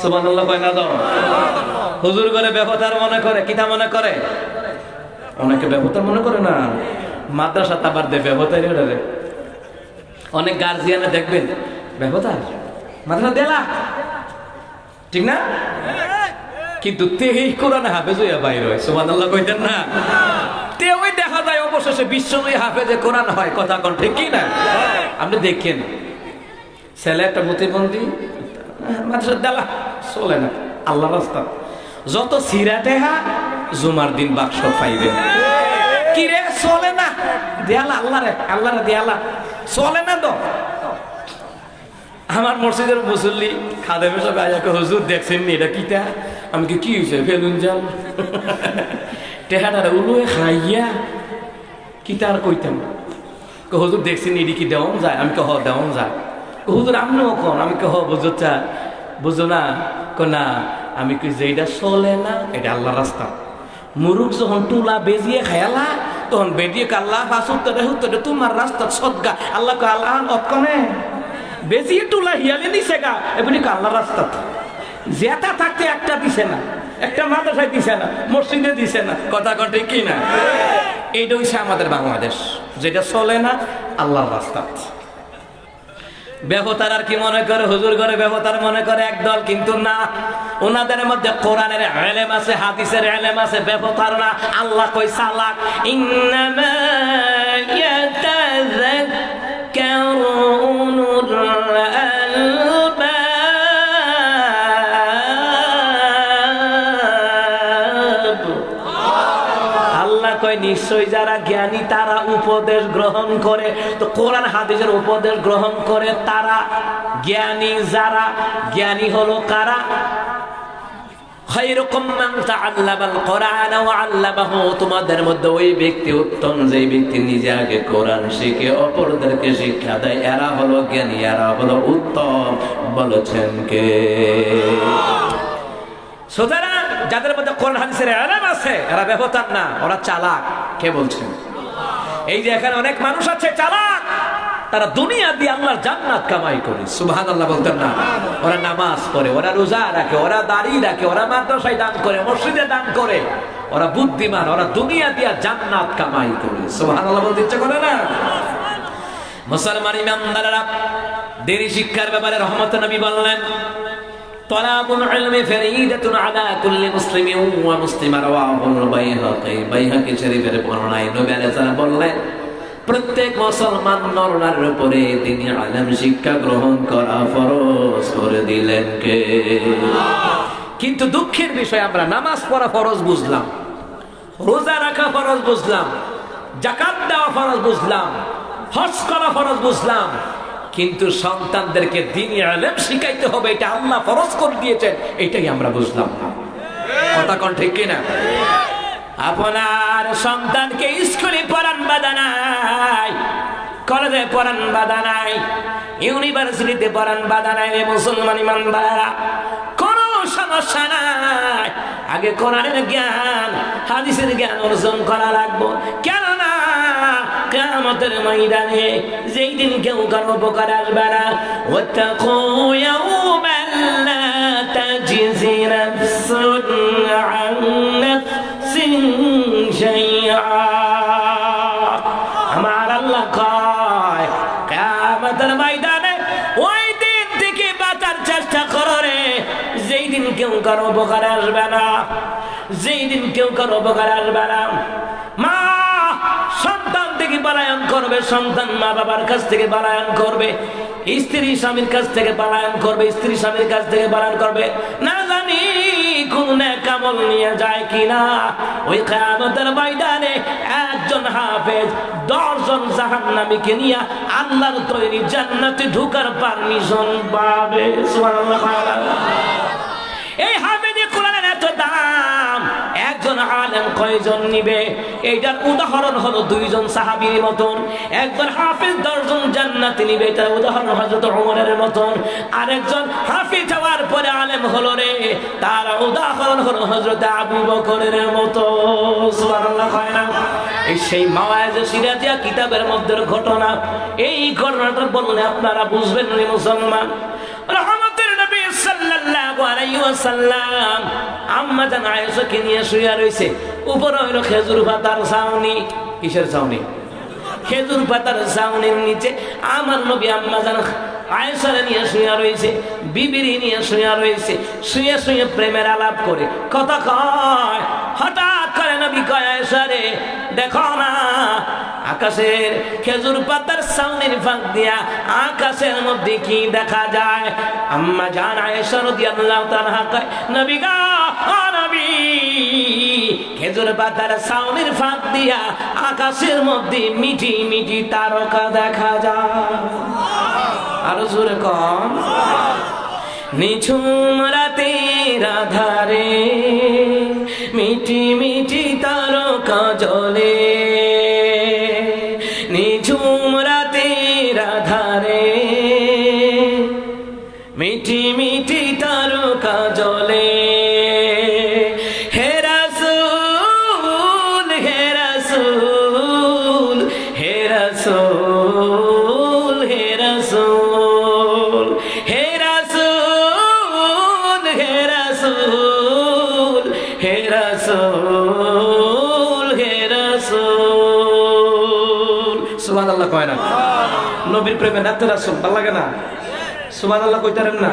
সুবহানাল্লাহ কয় না? দাও হুজুর করে বেফতার মনে করে, কিতা মনে করে? অনেকে ব্যবহার মনে করে না, মাদ্রাসা আবার দেয় ব্যবহার। অনেক গার্জিয়ানে দেখবেন ব্যবহার মাদ্রাসা দেলা, ঠিক না? কিন্তু তেই কোরআন হাফেজ হইয়া বাইর হয়, সুবহানাল্লাহ কইতেন না? তেই দেখা যায় অবশেষে বিশ্বনবী হাফেজে কোরআন হয়, কথা কোন ঠিক কি না? আপনি দেখেন ছেলে একটা প্রতিবন্ধী মাদ্রাসা দেলা চলে না, আল্লাহ রাস্তা যত সিরাটে হা জুমার দিন বাক্স পাইবেন, কি রে চলে না, দেয়ালা আল্লাহ রে, আল্লাহ রে দেয়ালা চলে না তো। আমার মসজিদের মুসল্লি খাদেমের সব আয়াকে হুজুর দেখছেন নি এটা কিটা? আমি কি হয়েছে ফেলুন জাল টেহাটারে উলুয়ে খাইয়া কিতার কইতাম, হুজুর দেখছেন এটি কি দেওয়ান যায়? আমি হ দেওয়ান যায়। হুজুর আপনিও কন? আমি হ বুঝোচ্ছা বুঝো না? না আমি কি যেটা চলে না এটা আল্লাহ রাস্তা। মুরুখ যখন টুলা বেজিয়ে খায়ালা তখন বেরিয়ে আল্লাহ ফাঁসুত্তরে হুত্তরে তোমার রাস্তা সদগা আল্লাহ আল্লাহ অতকনে বেজিয়ে টুলা হিয়ালে দিছে গা এমনি আল্লাহ রাস্তা জেতা থাকতে একটা দিছে না, একটা মাদ্রাসায় দিছে না, মসজিদে দিছে না, কথা কটে কি না? এইটা হচ্ছে আমাদের বাংলাদেশ, যেটা চলে না আল্লাহর রাস্তা। ব্যবতার আর কি মনে করে? হুজুর করে ব্যবতার মনে করে একদল, কিন্তু না, ওনাদের মধ্যে কোরআনের ইলম আছে, হাদিসের ইলম আছে, ব্যবতার না। আল্লাহ কই সালাক ইন্নামা ইয়াতাযাক্কারু উলুল আলবাব। আল্লাহ কয় নিশ্চয় যারা জ্ঞানী তারা উপদেশ গ্রহণ করে। তো কোরআন হাদিসের উপদেশ গ্রহণ করে তারা জ্ঞানী। যারা জ্ঞানী হলো কারা? খায়রুকুম মান তাআল্লামাল কোরআন ওয়া আল্লামাহু, তোমাদের মধ্যে ওই ব্যক্তি উত্তম যে ব্যক্তি নিজে আগে কোরআন শিখে অপরদেরকে শিক্ষা দেয়, এরা হলো জ্ঞানী, এরা হলো উত্তম। বলেছেন কে? সুতরাং যাদের মধ্যে কোরআন হাদিসের ইলম আছে এরা ব্যবতার না, ওরা চালাক। কে বলছেন? এই যে এখানে অনেক মানুষ আছে চালাক, তারা দুনিয়া দিয়ে আল্লাহর জান্নাত কামাই করে। সুবহানাল্লাহ বলতেন না? ওরা নামাজ পড়ে, ওরা রোজা রাখে, ওরা দাড়ি রাখে, ওরা মাদ্রাসায় দান করে, মসজিদে দান করে, ওরা বুদ্ধিমান, ওরা দুনিয়া দিয়ে জান্নাত কামাই করে। সুবহানাল্লাহ বলতে ইচ্ছে করে না? মুসলমান ইমানদাররা দিনী শিক্ষার ব্যাপারে রহমতুল নবী বললেন তলাবুল ইলমি ফরিদাতুন আলা কুল্লি মুসলিমিন ওয়া মুসলিমা রাওয়াহুল বাইহাকি। বাইহাকি শরীফের বর্ণনায় নবী আলাইহিস সালাম বললেন প্রত্যেক মুসলমান নর-নারীর উপরে তিনি ইলম শিক্ষা গ্রহণ করা ফরজ করে দিলেন কে? কিন্তু দুঃখের বিষয় আমরা নামাজ পড়া ফরজ বুঝলাম, রোজা রাখা ফরজ বুঝলাম, যাকাত দেওয়া ফরজ বুঝলাম, হজ করা ফরজ বুঝলাম, কিন্তু সন্তানদেরকে দ্বীনি ইলম শিখাইতে হবে এটা আল্লাহ ফরজ করে দিয়েছেন এটাই আমরা বুঝলাম না। কথা কোন ঠিক কিনা? আপনার সন্তানকে স্কুলে পড়ান বাধা নাই, কলেজে পড়ান বাধা নাই, ইউনিভার্সিটিতে পড়ান বাধা নাই। রে মুসলমান ইমানদাররা, কোনো সমস্যা নাই। আগে কোরআনের জ্ঞান হাদিসের জ্ঞান অর্জন করা লাগবে। কেননা কিয়ামতের ময়দানে যেই দিন কেউ কারো উপকার আসবে না। ওয়াত্তাকু ইয়াওমান লা তাজজি নাফসুন আন নাফসিন শাইআ। আমার আল্লাহ কয় কিয়ামতের ময়দানে ওই দিন থেকে বাঁচার চেষ্টা করো রে, যেই দিন কেউ কারো উপকার আসবে না, যেই দিন কেউ কারো উপকার আসবে না। মা সন্তান থেকে পলায়ন করবে, সন্তান মা বাবার কাছ থেকে পলায়ন করবে, স্ত্রী স্বামীর কাছ থেকে পলায়ন করবে, স্ত্রী স্বামীর কাছ থেকে পলায়ন করবে। না জানি কোন নেক আমল নিয়ে যায় কিনা। ওই কিয়ামতের ময়দানে একজন হাফেজ 10 জন জাহান্নামীকে নিয়ে আল্লাহর তৈরি জান্নাতে ঢোকার পারমিশন পাবে। সুবহানাল্লাহ। এই হাফেজে কোরআনের এত দাম, একজন আলেম কয়জন নিবে? এইটার উদাহরণ হলো 2 জন সাহাবীর মতন। একজন হাফেজ 10 জন জান্নাতে নিবে, এটার উদাহরণ হযরত ওমরের মতন। আরেকজন হাফেজ হওয়ার পরে আলেম হলো রে, তার উদাহরণ হলো হযরত আবু বকরের মতো। সুবহানাল্লাহ। এই সেই মাওয়াইজে সিরাজিয়া কিতাবের মধ্যে ঘটনা। এই ঘটনাটা বললে আপনারা বুঝবেন রে মুসলমান। রহমতের নবী সাল্লাল্লাহু আলাইহি ওয়াসাল্লাম আম্মা জান আয়েশাকে নিয়ে শুয়ে রইছে। উপরে হইল খেজুর পাতার ছাউনি। কিসের ছাউনি? খেজুর পাতার ছাউনির নিচে আমার নবী আম্মা জান আয়েশারে নিয়ে শুয়ে রয়েছে, বিবিরি নিয়ে শুয়ে রয়েছে, শুয়ে শুয়ে প্রেমের আলাপ করে কথা কয়। হঠাৎ করে নবী কয়, আয়েশা রে দেখো না আকাশের খেজুর পাতার ছাউনির ফাঁক দিয়া আকাশের মধ্যে কি দেখা যায়? আম্মা জান আয়েশা রাদিয়াল্লাহু তাআলা কয়, নবী গো, ও নবী, খেজুর পাতার ছাউনির ফাঁক দিয়া আকাশের মধ্যে মিঠি মিঠি তারকা দেখা যায়। আরো জোরে কম। নিঝুম রাতের আধারে মিঠি মিঠি তারকা জ্বলে, নিঝুম রাতের আধারে মিঠি মিঠি তারকা জ্বলে। হে রাসূল, হে রাসূল, হে রাসূল, হে রাসূল, হে রাসূল, হে রাসূল, হে রাসূল, হে রাসূল। সুবহানাল্লাহ কয় না? নবীর প্রেমে নাতে রাসূল ভালো লাগে না? সুবহানাল্লাহ কইতারেন না?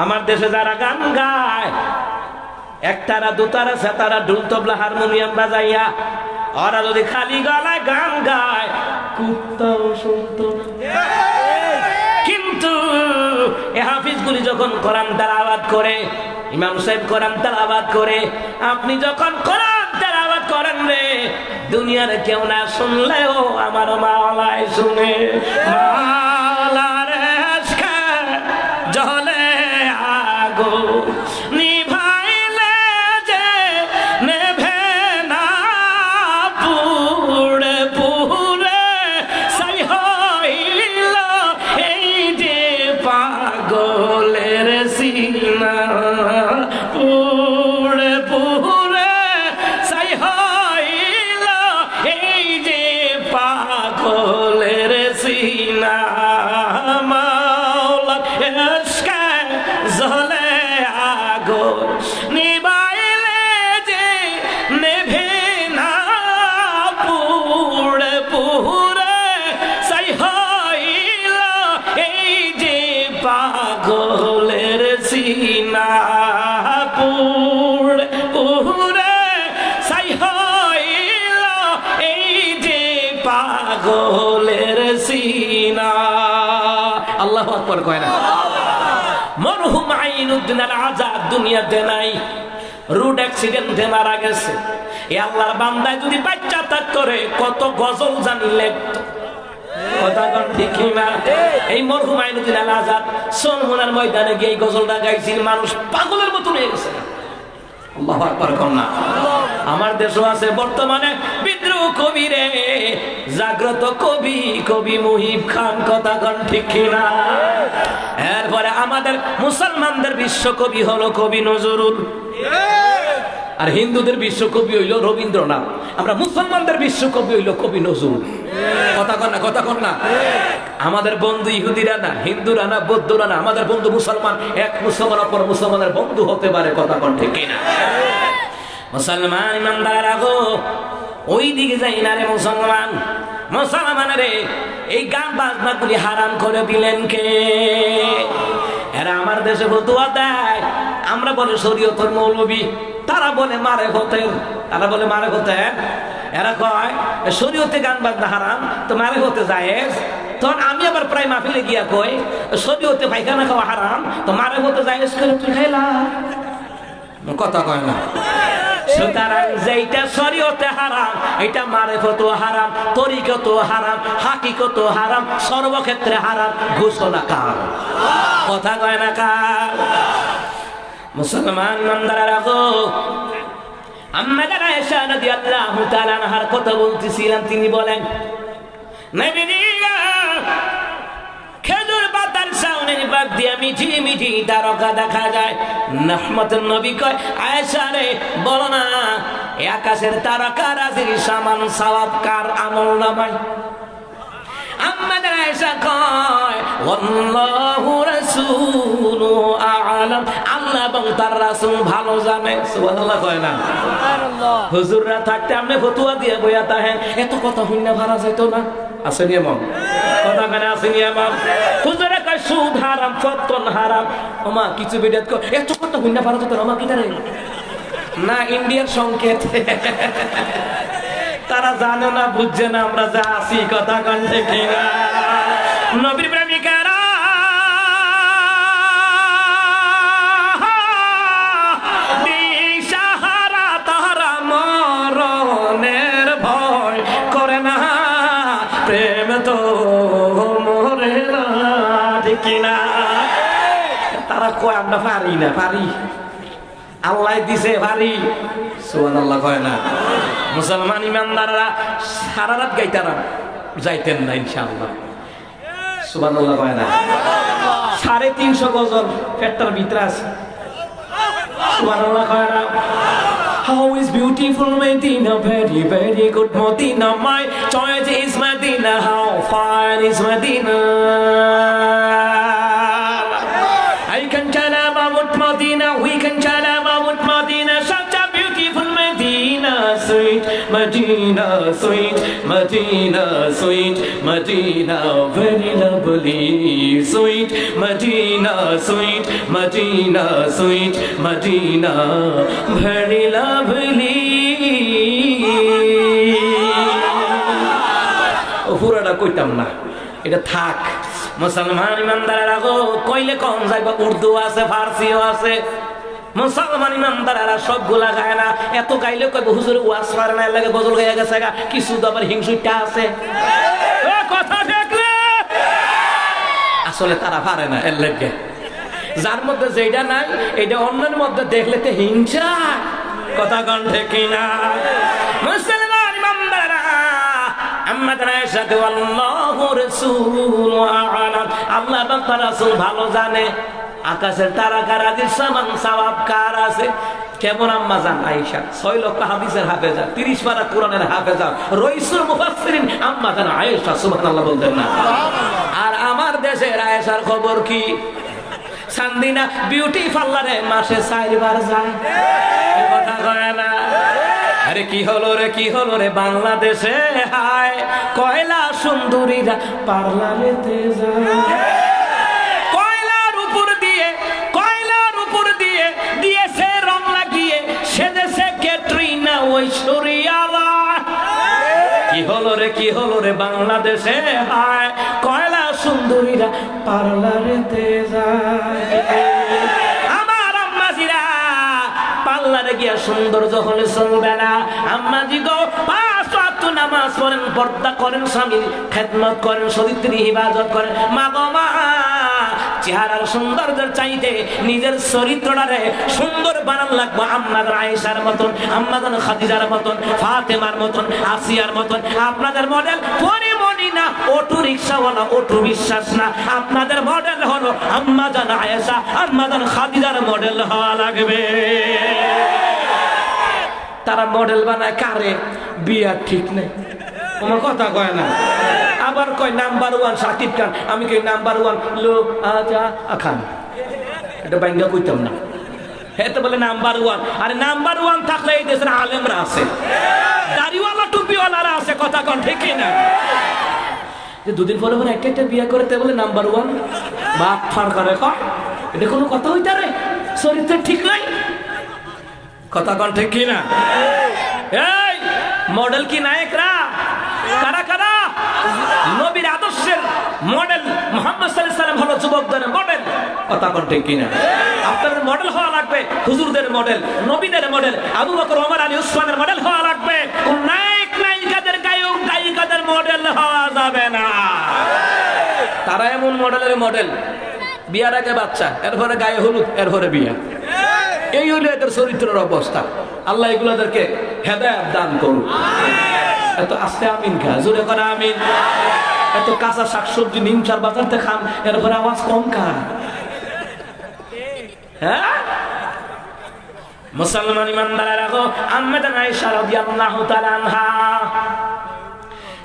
আমার দেশে যারা গান গায়, একতারা দুতারা সেতারা ঢোল তবলা হারমোনিয়াম বাজাইয়া, ওরা যদি খালি গলায় গান গায় কুত্তাও শুনতো না। কিন্তু এ হাফিজগুলি যখন কোরআন তেলাওয়াত করে, ইমাম সাহেব কোরআন তেলাওয়াত করে, আপনি যখন কোরআন তেলাওয়াত করেন রে, দুনিয়ার কেউ না শুনলেও আমার মাওলাই শুনে। মাওলার ইশকে জ্বলে আগুন, নিভাইলে যে নেভে না, পুড়ে পুড়ে ছাই হইল এই যে পাগলের সিনা, পুড়ে পুড়ে ছাই হইল এই যে পাগলের সিনা। মাওলার ইশকে জ্বলে আগুন, নিভাইলে যে নেভে না, পুড়ে পুড়ে ছাই হইল এই যে পাগলের সিনা, পুড়ে পুড়ে ছাই হইল এই যে পাগলের সিনা। আল্লাহু আকবার কয় না? মরহুম আইনুদ্দিন আল আজাদ দুনিয়াতে নাই, রোড অ্যাক্সিডেন্টে মারা গেছে। এ আল্লাহর বান্দায় যদি বাচ্চা তাক করে কত গজল জানি লেখত। কথা কোন ঠিক না? এই মরহুম আইনুদ্দিন আল আজাদ সোনমুনার ময়দানে গিয়ে এই গজলটা গাইছিল, মানুষ পাগলের মতো হয়ে গেছে। আল্লাহু আকবার কোন না? আমার দেশও আছে বর্তমানে বিদ্রোহ কবি রে, জাগ্রত কবি, কবি মুহিব খান। কথা কোন ঠিক না? এরপরে আমাদের মুসলমানদের বিশ্বকবি হলো কবি নজরুল, আর হিন্দুদের বিশ্বকবি হইল রবীন্দ্রনাথ। আমরা মুসলমানদের বিশ্বকবি হইল কবি নজরুল। কথা কন না? কথা কন না? আমাদের বন্ধু ইহুদিরা না, হিন্দুরা না, বৌদ্ধরা না, আমাদের বন্ধু মুসলমান। এক মুসলমান অপর মুসলমানের বন্ধু হতে পারে। কথা কন ঠিক না? মুসলমান ইমানদার আগো ওই দিকে যাই না রে মুসলমান। মুসলমানের এই গান বাজনা গুলি হারাম করে দিলেন কে? এরা আমার দেশে ফতুয়া দেয়, আমরা বলে শরীয়তের মৌলবী, তারা বলে মারে হতেন, তারা বলে মারে হতেন। এরা কয় শরীয়তে গান বাজনা হারাম, তো মারে হতে যায়। তখন আমি আবার প্রায় মাহফিলে গিয়া কই শরীয়তে পায়খানা খাওয়া হারাম, তো মারে হতে যায় করে তুই খাইলা। কথা কয় না? সুতরাং যেটা শরীয়তে হারাম এটা মারেফতও হারাম, তরিকতও হারাম, হাকিকতও হারাম, সর্বক্ষেত্রে হারাম। ঘোষণা কার? কথা কয় না কার? মুসলমান ইমানদাররা রাখো, আম্মা জানা আয়েশা রাদিয়াল্লাহু তাআলা আনহার কথা বলতেছিলাম। তিনি বলেন, নবীজি খেজুর পাতার ছাউনির পাক দিয়া মিঠি মিঠি তারকা দেখা যায়। রহমতের নবী কয়, আয়েশা রে বলো না, আকাশের তারকা রাজির সামান সওয়াব কার আমলনামায়? আম্মা জানা আয়েশা কয়, আল্লাহু রাসূলু আ'লাম, আল্লাহ এবং তার রাসূল ভালো জানে। সুবহানাল্লাহ কয় না? হুজুররা থাকতে আপনি ফতুয়া দিয়ে বইয়া তাহেন, এত কথা হইনা ভাড়া যাইতো না। আসেনি এমন কথা? কেন আসেনি এমন? হুজুরে কয় সুদ হারাম, ফতন হারাম। ওমা কিছু বিদাত কয় এত কথা হইনা ভাড়া যাইতো না। ওমা কি জানে না, ইন্ডিয়ার সংকেত। তারা জানে না, বুঝছে না আমরা যা আছি। কথা কণ্ঠে কিনা? নবীর প্রেমিকারা দিশাহারা, তারা মরণের ভয় করে না, প্রেম তো মরে না, ঠিক কিনা? তারা কয় আমরা পারি না, পারি আল্লাহ দিছে পারি। সুবহানাল্লাহ কয় না? মুসলমান ইমানদাররা সারা রাত গাইতারা, যাইতেন না ইনশাআল্লাহ। সুবহানাল্লাহ কয় না? 350 গজল পেটটার ভিতরে আছে। সুবহানাল্লাহ কয় না? How is beautiful Medina, very very good Medina, my choice is Medina, how fine is Medina. I can tell about Medina, we can tell about Medina, such a beautiful Medina, sweet Medina, sweet Medina, sweet Medina, very lovely, sweet Medina, sweet Medina, sweet Medina, very lovely. পুরাটা কইতাম না, এটা থাক। মুসলমান ইমানদারেরা গো কইলে কম যাইবা, উর্দু আছে, ফার্সিও আছে। মুসলমান ইমানদারেরা সবগুলা গায় না। এত গাইলে কইব হুজুর ওয়াজ পারে না, এর লাগে গজল গাইয়া গেছে গা। কিছু তো আবার হিংসুটা আছে, কথা দেখলে আসলে তারা পারে না, এর লাগে। যার মধ্যে যেটা নাই এটা অন্যের মধ্যে দেখলে তো হিংসা। কথা কণ্ঠে কিনা? মুসলমান ইমানদারেরা আল্লাহ তার রাসূল ভালো জানে আকাশের তারা কার, সামান সওয়াব কার আছে। কেমন আম্মা জান আয়েশা 6 লক্ষ হাদিসের হাফেজা, 30 পারা কোরআনের হাফেজা, রইসুল মুফাসসিরিন আম্মা জান আয়েশা। সুবহানাল্লাহ বলতেন না? আর আমার দেশের আয়েশার খবর কি? সান্দিনা বিউটি পার্লারে মাসে 4 বার যায়। কথা কয় না? আরে কি হলো রে, কি হলো রে বাংলাদেশে, হায় কয়লা সুন্দরীরা পার্লারেতে যায়। কয়লার উপর দিয়ে দিয়েছে রং লাগিয়ে, সেদেশে ক্যাটরিনা ঐশ্বরিয়া। কি হলো রে, কি হলো রে বাংলাদেশে, হায় কয়লা সুন্দরীরা পার্লারেতে যায়। পার্লারে গিয়া সৌন্দর্য হলে চলবে না। আম্মাজি গো 5 ওয়াক্ত নামাজ পড়েন, পর্দা করেন, স্বামীর খেদমত করেন, চরিত্রের হিফাজত করেন। মা গো মা, চেহারার সৌন্দর্যের চাইতে নিজের চরিত্রটারে সুন্দর বানান লাগবে। আম্মাদের আয়েশার মতন, আম্মাদের খাদিজার মতন, ফাতেমার মতন, আসিয়ার মতন। আপনাদের মডেল পরিমণি না, অটো রিক্সাওয়ালা, অটো বিশ্বাস না। আপনাদের মডেল হলো আম্মাজান আয়েশা, আম্মাজান খাদিজার মডেল হওয়া লাগবে। তারা মডেল বানায় কারে? বিয়া ঠিক নেই, কোনো কথা কয় না। আবার কয় নাম্বার 1 শাকিব খান। আমি কই নাম্বার 1 লোক আজা খান, এটা বাইঙ্গা কইতাম না। এতে বলে নাম্বার 1। আরে নাম্বার 1 থাকলে এই দেশের আলেমরা আছে, দাড়িওয়ালা টুপিওয়ালারা আছে। কথা কন ঠিক না? যে 2 দিন পরে একটা বিয়া করে তে বলে নাম্বার 1, বাপ ফার করে কয়, এটা কোনো কথা হইতা রে? চরিত্র ঠিক নাই। কথা কন ঠিক কিনা? এই মডেল কি নায়করা? কারা কারা? নবীর আদর্শের মডেল মুহাম্মদ সাল্লাল্লাহু আলাইহি ওয়াসাল্লাম হলো যুবকদের মডেল। কথা কন ঠিক কিনা? আপনাদের মডেল হওয়া লাগবে হুজুরদের মডেল, নবীদের মডেল, আবু বকর, ওমর, আলী, উসমানের মডেল হওয়া লাগবে। কোন নায়ক নায়িকাদের, গায়ক গায়িকাদের মডেল হওয়া যাবে না। তারা এমন মডেলের মডেল, বিয়ার আগে বাচ্চা, এরপরে গায়ে হলুদ, এরপরে বিয়া। এই হলো এদের চরিত্রের অবস্থা। আল্লাহ এগুলোদেরকে হেদায়েত দান করুন। এত আস্তে আমিন খা, জোরে করে আমিন। এত কাঁচা শাকসবজি নিম চার বাজারতে খান, এরপরে আওয়াজ কম খান। হ্যাঁ, মুসলমান ইমানদারেরা রাখো। আম্মা আয়েশা রাদিয়াল্লাহু তাআলা আনহা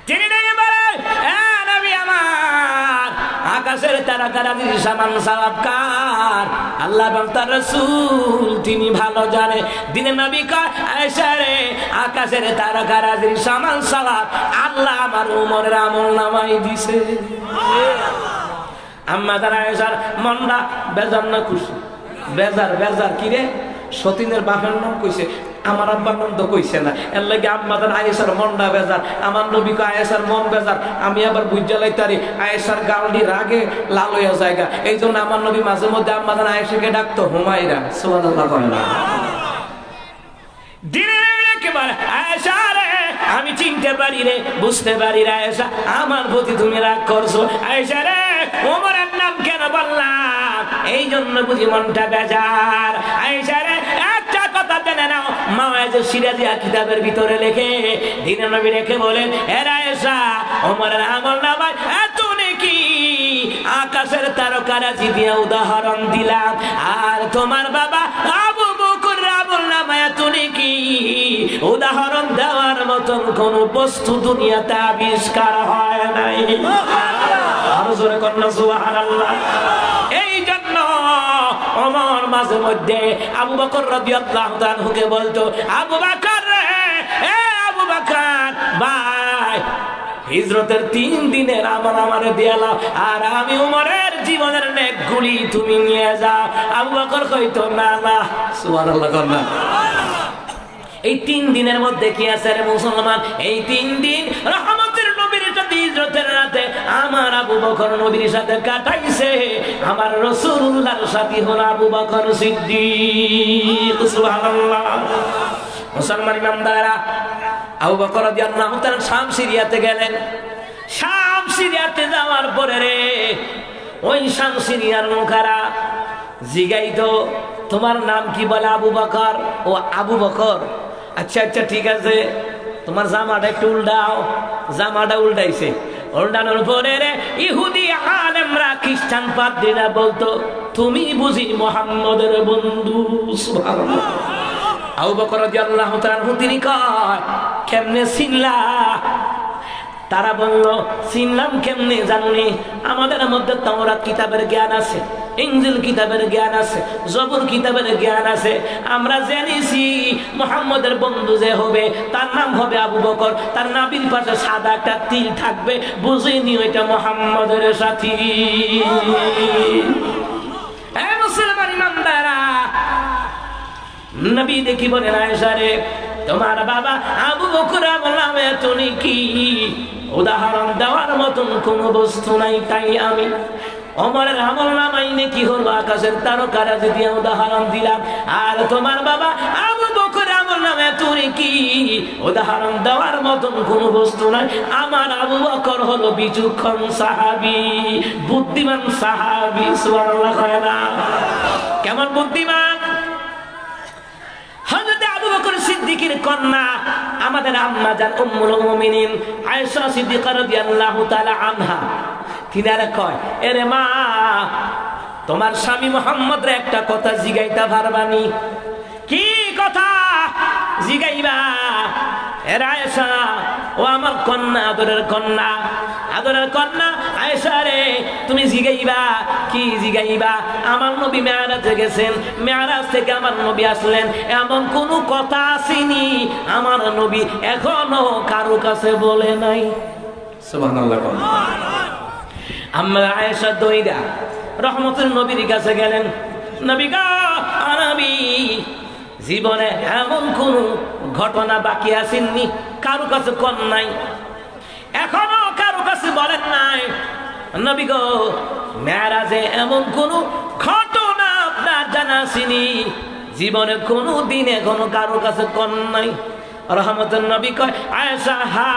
তিনি বলেন, এ নবী আমার, আকাশের তারকারাজির সামান সালাত কার? আল্লাহ এবং তার রাসূল তিনি ভালো জানে। দিনে নবী কয় আয়েশা রে, আকাশের তারকারাজির সামান সালাত আল্লাহ আমার উমরের আমলনামায় দিছে। আম্মা জান আয়েশার মনটা বেজার না খুশি? বেজার। বেজার কি রে? সতীনের বাপের নাম কইছে, আমার আব্বার নাম তো কইছে না, এর লাগে আম্মাদের আয়েশার মনটা বেজার। আমার নবী কয় আয়েশার মন বেজার। আমি আবার বুঝা লাইতারি আয়েশার গালডি রাগে লাল হইয়া জায়গা। এই জন্য আমার নবী মাঝে মধ্যে আম্মাদের আয়েশাকে ডাকতো হুমায়রা। সুবহানাল্লাহ কয় না? আয়েশা রে, আমি চিনতে পারি রে, বুঝতে পারি রে আয়েশা, আমার প্রতি তুমি রাগ করছো। আয়েশা রে, ওমরের নাম কেন বললাম? এই জন্য বুঝি মনটা বেজার। আয়েশা রে, একটা কথা জেনে নাও, মাওয়াইজুস সিরাজিয়া কিতাবের ভিতরে লেখে, দিনে নবী রেখে বলেন, হে আয়েশা, ওমরের আমলনামায় এত নেকি, আকাশের তারকারাজি দিয়ে উদাহরণ দিলাম। আর তোমার বাবা আবু বকর আমলনামায় এত নেকি, উদাহরণ দেওয়ার মতন কোন বস্তু দুনিয়াতে আবিষ্কার হয় নাই। আরো জোরে কন্যা সুবহানাল্লাহ। এই জন্য ওমর মাঝে মধ্যে আবু বকর রাদিয়াল্লাহু তাআলাকে বলতো, আবু বকর রে, এ আবু বকর ভাই, হিজরতের 3 দিনের আমল আমারে দিয়ালাও, আর আমি উমরের জীবনের নেকগুলি তুমি নিয়ে যাও। আবু বকর কইতো না না। সুবহানাল্লাহ কন্যা। এই 3 দিনের মধ্যে কি আছে রে মুসলমান? এই 3 দিন রহমতের নবীর সাথে হিজরতের রাতে আমার আবু বকর নবীর সাথে কাটাইছে। আমার রাসূলুল্লাহর সাথী হলো আবু বকর সিদ্দিক। সুবহানাল্লাহ। মুসলমান ইমামদারা, আবু বকর রাদিয়াল্লাহু তাআলা শাম সিরিয়াতে গেলেন। শাম সিরিয়াতে যাওয়ার পরে রে, ওই শাম সিরিয়ার লোকেরা জিগাইতো, তোমার নাম কি? বলে আবু বকর। ও আবু বকর, আচ্ছা আচ্ছা ঠিক আছে, তোমার জামাটা একটু উল্টাও। জামাটা উল্টাইছে। উল্টানোর পরে রে, ইহুদি আলেমরা, খ্রিস্টান পাদ্রীরা বলতো, তুমি বুঝি মুহাম্মদের বন্ধু? সুবহানাল্লাহ। আবু বকর রাদিয়াল্লাহু তাআলা তিনি কয়, কেমনে চিনলা? তারা বলল, চিনলাম কেমনে জানুনি, আমাদের মধ্যে তাওরাত কিতাবের জ্ঞান আছে, ইনজিল কিতাবের জ্ঞান আছে, জবুর কিতাবের জ্ঞান আছে। আমরা জেনেছি মুহাম্মদের বন্ধু যে হবে তার নাম হবে আবু বকর, তার নাভির পাশে সাদা একটা তিল থাকবে, বুঝিনি ওইটা মুহাম্মদের সাথী। এই মুসলমান ইমানদাররা, নবী দেখি বলেন, আয়েশা রে, তোমার বাবা আবু বকর আমলনামায় এত নেকি, উদাহরণ দেওয়ার মতন কোন বস্তু নাই। তাই আমি ওমরের আমলনামায় নেকি হলো আকাশের তারকারাজি দিয়ে উদাহরণ দিলাম। আর তোমার বাবা আবু বকর আমলনামায় এত নেকি, উদাহরণ দেওয়ার মতন কোন বস্তু নাই। আমার আবু বকর হলো বিচক্ষণ সাহাবী, বুদ্ধিমান সাহাবী। সুবহানাল্লাহ কয় না? কেমন বুদ্ধিমান? হযরত আবু বকর সিদ্দিকের কন্যা আমাদের আম্মা জান উম্মুল মুমিনিন আয়েশা সিদ্দিকা রাদিয়াল্লাহু তাআলা আনহা, তিনারে কয়, এরে মা, তোমার স্বামী মুহাম্মদ রে একটা কথা জিগাইতা পারবানি? কি কথা জিগাইবা? এরে আয়েশা, ও আমার কন্যা, আদরের কন্যা, আদরের কন্যা আয়েশা রে, তুমি জিগাইবা। কি জিগাইবা? আমার নবী মেরাজে গেছেন, মেরাজ থেকে আমার নবী আসলেন, এমন কোন কথা আসেনি আমার নবী এখনো কারো কাছে বলে নাই। সুবহানাল্লাহ। আম্মা আয়েশা দইরা রহমতের নবীর কাছে গেলেন। নবী গো, নবী, জীবনে এমন কোন ঘটনা বাকি আসেননি, কারো কাছে কোন নাই, এখনো কারো কাছে বলেন নাই। নবী গো, মেরাজে এমন কোন ঘটনা আপনার জানা আসেনি, জীবনে কোনো দিন এখনো কারো কাছে কোন নাই। রহমতের নবী কয়, আয়েশা, হা,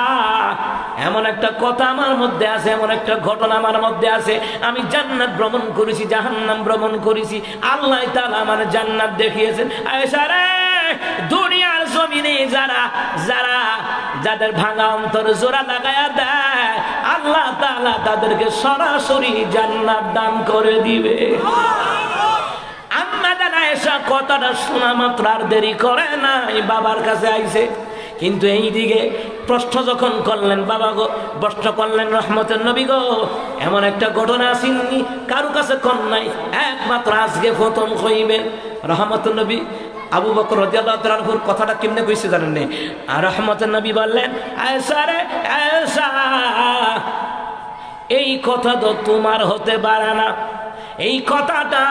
এমন একটা কথা আমার মধ্যে আছে, এমন একটা ঘটনা আমার মধ্যে আছে। আমি জান্নাত ভ্রমণ করেছি, জাহান্নাম ভ্রমণ করেছি, আল্লাহ তাআলা আমার জান্নাত দেখিয়েছেন। আয়েশা রে, দুনিয়ার জমিনে যাদের ভাঙা অন্তর জোড়া লাগায়া দেয়, আল্লাহ তাআলা তাদেরকে সরাসরি জান্নাত দান করে দিবে। আম্মা জান আয়েশা কথাটা শোনা মাত্র আর দেরি করে নাই, বাবার কাছে আইছে। কিন্তু এইদিকে প্রশ্ন যখন করলেন, বাবা গো প্রশ্ন করলেন রহমতের নবী গো, এমন একটা ঘটনা আসেনি কারো কাছে কন নাই, একমাত্র আজকে প্রথম কইবেন। রহমতের নবী আবু বকর রাদিয়াল্লাহু তাআলা আনহুর কথাটা কেমনে কইছে জানেন নি? আর রহমতের নবী বললেন, আয়েশা রে আয়েশা, এই কথা তো তোমার হতে পারে না, এই কথাটা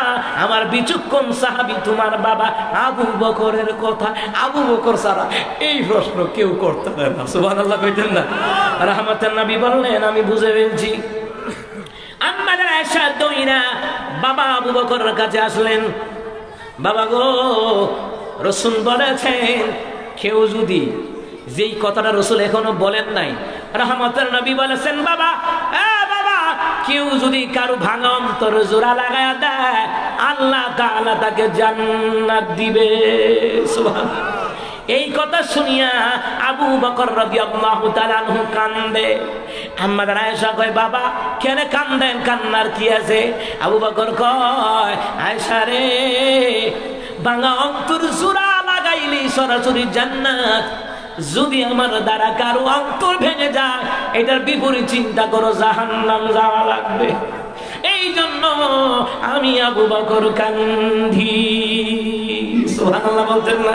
আমার বিচক্ষণ সাহাবী তোমার বাবা আবু বকরের কথা। আবু বকর ছাড়া এই প্রশ্ন কেউ করতে পারে না। সুবহানাল্লাহ কইতেন না? রহমতের নবী বললেন, আমি বুঝে ফেলছি। আমাদের আয়েশা দইনা বাবা আবু বকরের কাছে আসলেন, বাবা গো রাসূল বলেছেন কেউ যদি যেই কথাটা রাসূল এখনো বলেন নাই, রহমতের নবী বলেছেন বাবা বাবা, কেউ যদি কারো ভাঙা অন্তর জোড়া লাগায়া দেয় আল্লাহ তাআলা তাকে জান্নাত দিবে। সুবহানাল্লাহ। এই কথা শুনিয়া আবু বকর রাদিয়াল্লাহু তাআলা আনহু কান্দে। আমাদের আয়েশা কয়, বাবা কেন কান্দেন, কান্নার কি আছে? আবু বকর কয়, আয়েশা রে, ভাঙা অন্তর জোড়া লাগাইলে সরাসরি জান্নাত, যদি আমার দ্বারা কারো অন্তর ভেঙে যায় এটার বিপরীত চিন্তা করো, জাহান্নাম যাওয়া লাগবে। এই জন্য আমি আবু বকর কান্ধি। সুবহানাল্লাহ বলতেন না?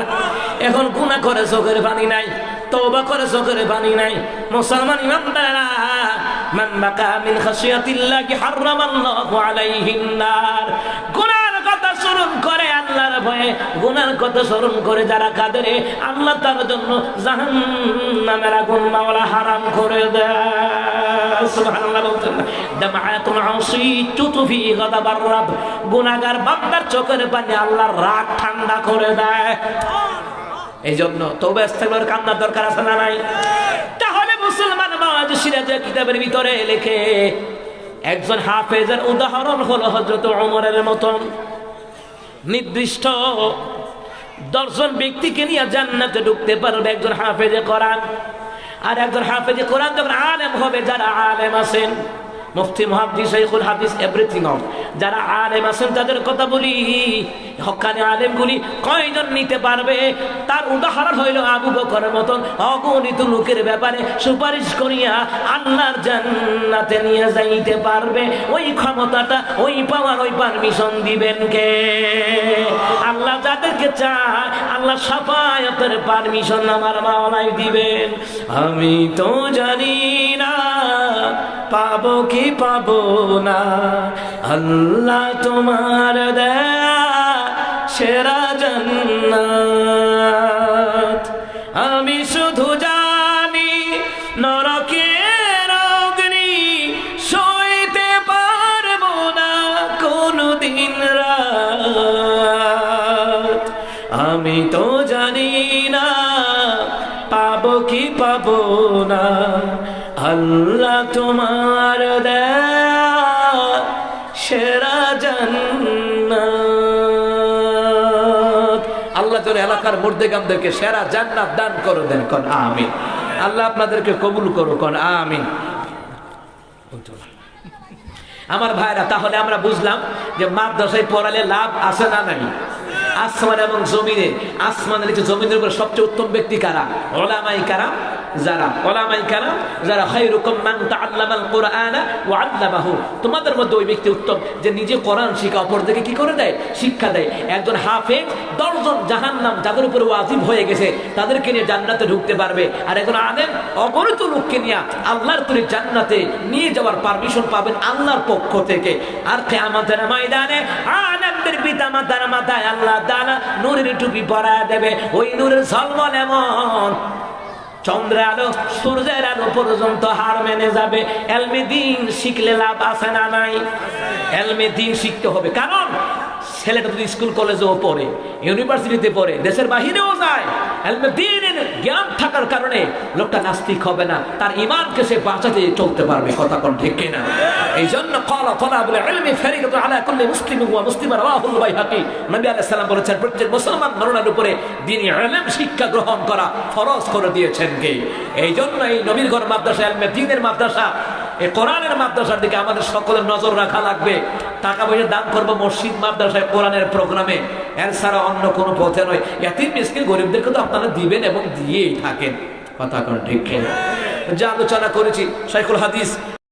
এখন গুনাহ করে চোখের পানি নাই, তওবা করে চোখের পানি নাই। মুসলমান ইমানদাররা, মান বাকা মিন খাশিয়াতিল্লাহি হারামাল্লাহু আলাইহিন নার। গুনার কথা স্মরণ করে আল্লাহর ভয়ে, গুনার কথা স্মরণ করে যারা কাঁদে আল্লাহ তার জন্য জাহান্নামের আগুন মাওলা হারাম করে দেয়। সুবহানাল্লাহ বলতেন না? দামাআতুল আসি তুতফি গাদাবার রব। গুনাহগার বান্দার চোখের পানি আল্লাহর রাগ ঠান্ডা করে দেয়। এই জন্য তওবা ইস্তেগফার কান্নার দরকার আছে না নাই? তাহলে মুসলমান মাওয়াজ সিরাজের কিতাবের ভিতরে লেখে একজন হাফেজের উদাহরণ হলো হযরত ওমরের মতন। নির্দিষ্ট 10 জন ব্যক্তিকে নিয়ে জান্নাতে ঢুকতে পারবে একজন হাফেজে কোরআন। আর একজন হাফেজে কোরআন যখন আলেম হবে, যারা আলেম আছেন, মুফতি মুহাদ্দিস শাইখুল হাদিস এভরিথিং অফ, যারা আলেম আছেন তাদের কথা বলি, হক্কানি আলেমগুলি কয়জন নিতে পারবে? তার উদাহরণ হইল আবু বকরের মতন অগণিত লোকের ব্যাপারে সুপারিশ করিয়া আল্লাহর জান্নাতে নিয়ে যাইতে পারবে। ওই ক্ষমতাটা, ওই পাওয়ার, ওই পারমিশন দিবেন কে? আল্লাহ যাদেরকে চায় আল্লাহ শাফায়াতের পারমিশন আমার মাওলাই দিবেন। আমি তো জানি না পাবো কি পাবো না, আল্লাহ তোমার দেয়া সেরা জান্নাত। আমি শুধু জানি নরকের অগ্নি সইতে পারবো না কোনদিন রাত। আমি তো জানি না পাবো কি পাবো না, আল্লাহ তোমার দেয়া সেরা জান্নাত। আল্লাহ যেন এলাকার মুর্দেগামদেরকে সেরা জান্নাত দান করে দেন, কোন আমিন। আল্লাহ আপনাদেরকে কবুল করো, কোন আমিন। আমার ভাইরা, তাহলে আমরা বুঝলাম যে মাদ্রাসায় পড়ালে লাভ আছে না নাই? আসমান এবং জমিনে, আসমানের নিচে জমিনের উপরে সবচেয়ে উত্তম ব্যক্তি কারা? উলামায়ে কেরাম। যারা উলামায়ে কেরাম, যারা খায়রুকুম মান তাআল্লামাল কুরআনা ওয়া আল্লামাহু, তোমাদের মধ্যে ওই ব্যক্তি উত্তম যে নিজে কোরআন শিখা অপরদেরকে কি করে দেয়? শিক্ষা দেয়। একজন হাফেজ 10 জন জাহান্নাম যাদের উপরে ওয়াজিব হয়ে গেছে তাদেরকে নিয়ে জান্নাতে ঢুকতে পারবে। আর একজন আলেম অগণিত লোককে নিয়ে আল্লাহর তৈরি জান্নাতে নিয়ে যাওয়ার পারমিশন পাবেন আল্লাহর পক্ষ থেকে। আর কিয়ামতের ময়দানে আলেমদের পিতামাতার মাথায় আল্লাহ তাআলা নূরের টুপি পরায় দেবে। ওই নূরের ঝলমল এমন চন্দ্রের আলো সূর্যের আলো পর্যন্ত হার মেনে যাবে। এলমে দ্বীন শিখলে লাভ আছে না নাই? এলমে দ্বীন শিখতে হবে, কারণ ছেলেটা যদি স্কুল কলেজেও পড়ে, ইউনিভার্সিটিতে পড়ে, দেশের বাহিরেও যায়, এলমে দ্বীনের জ্ঞান থাকার কারণে লোকটা নাস্তিক হবে না, তার ঈমানকে সে বাঁচাতে চলতে পারবে। কথা কোন ঠিক কিনা? এই জন্য ক্বালা তালাবুল ইলমি ফারিদাতুন আলা কুল্লি মুসলিমিন ওয়া মুসলিমা রাওয়াহুল বাইহাকী। নবী আলাইহিস সালাম বলেছেন প্রত্যেক মুসলমান নরনারীর উপরে দ্বীনি ইলম শিক্ষা গ্রহণ করা ফরজ করে দিয়েছেন কে? এই জন্য এই নবীর ঘর মাদ্রাসা, এলমে দ্বীনের মাদ্রাসা, এই কোরআনের মাদ্রাসার দিকে আমাদের সকলের নজর রাখা লাগবে। টাকা পয়সা দান করবো মসজিদ, মাদ্রাসায়, কোরআনের প্রোগ্রামে, এর ছাড়া অন্য কোনো পথে নয়। এতিম মিসকিন গরিবদেরকে তো আপনারা দিবেন এবং দিয়েই থাকেন। কথা কোন ঠিক কিনা? যে আলোচনা করেছি শাইখুল হাদিস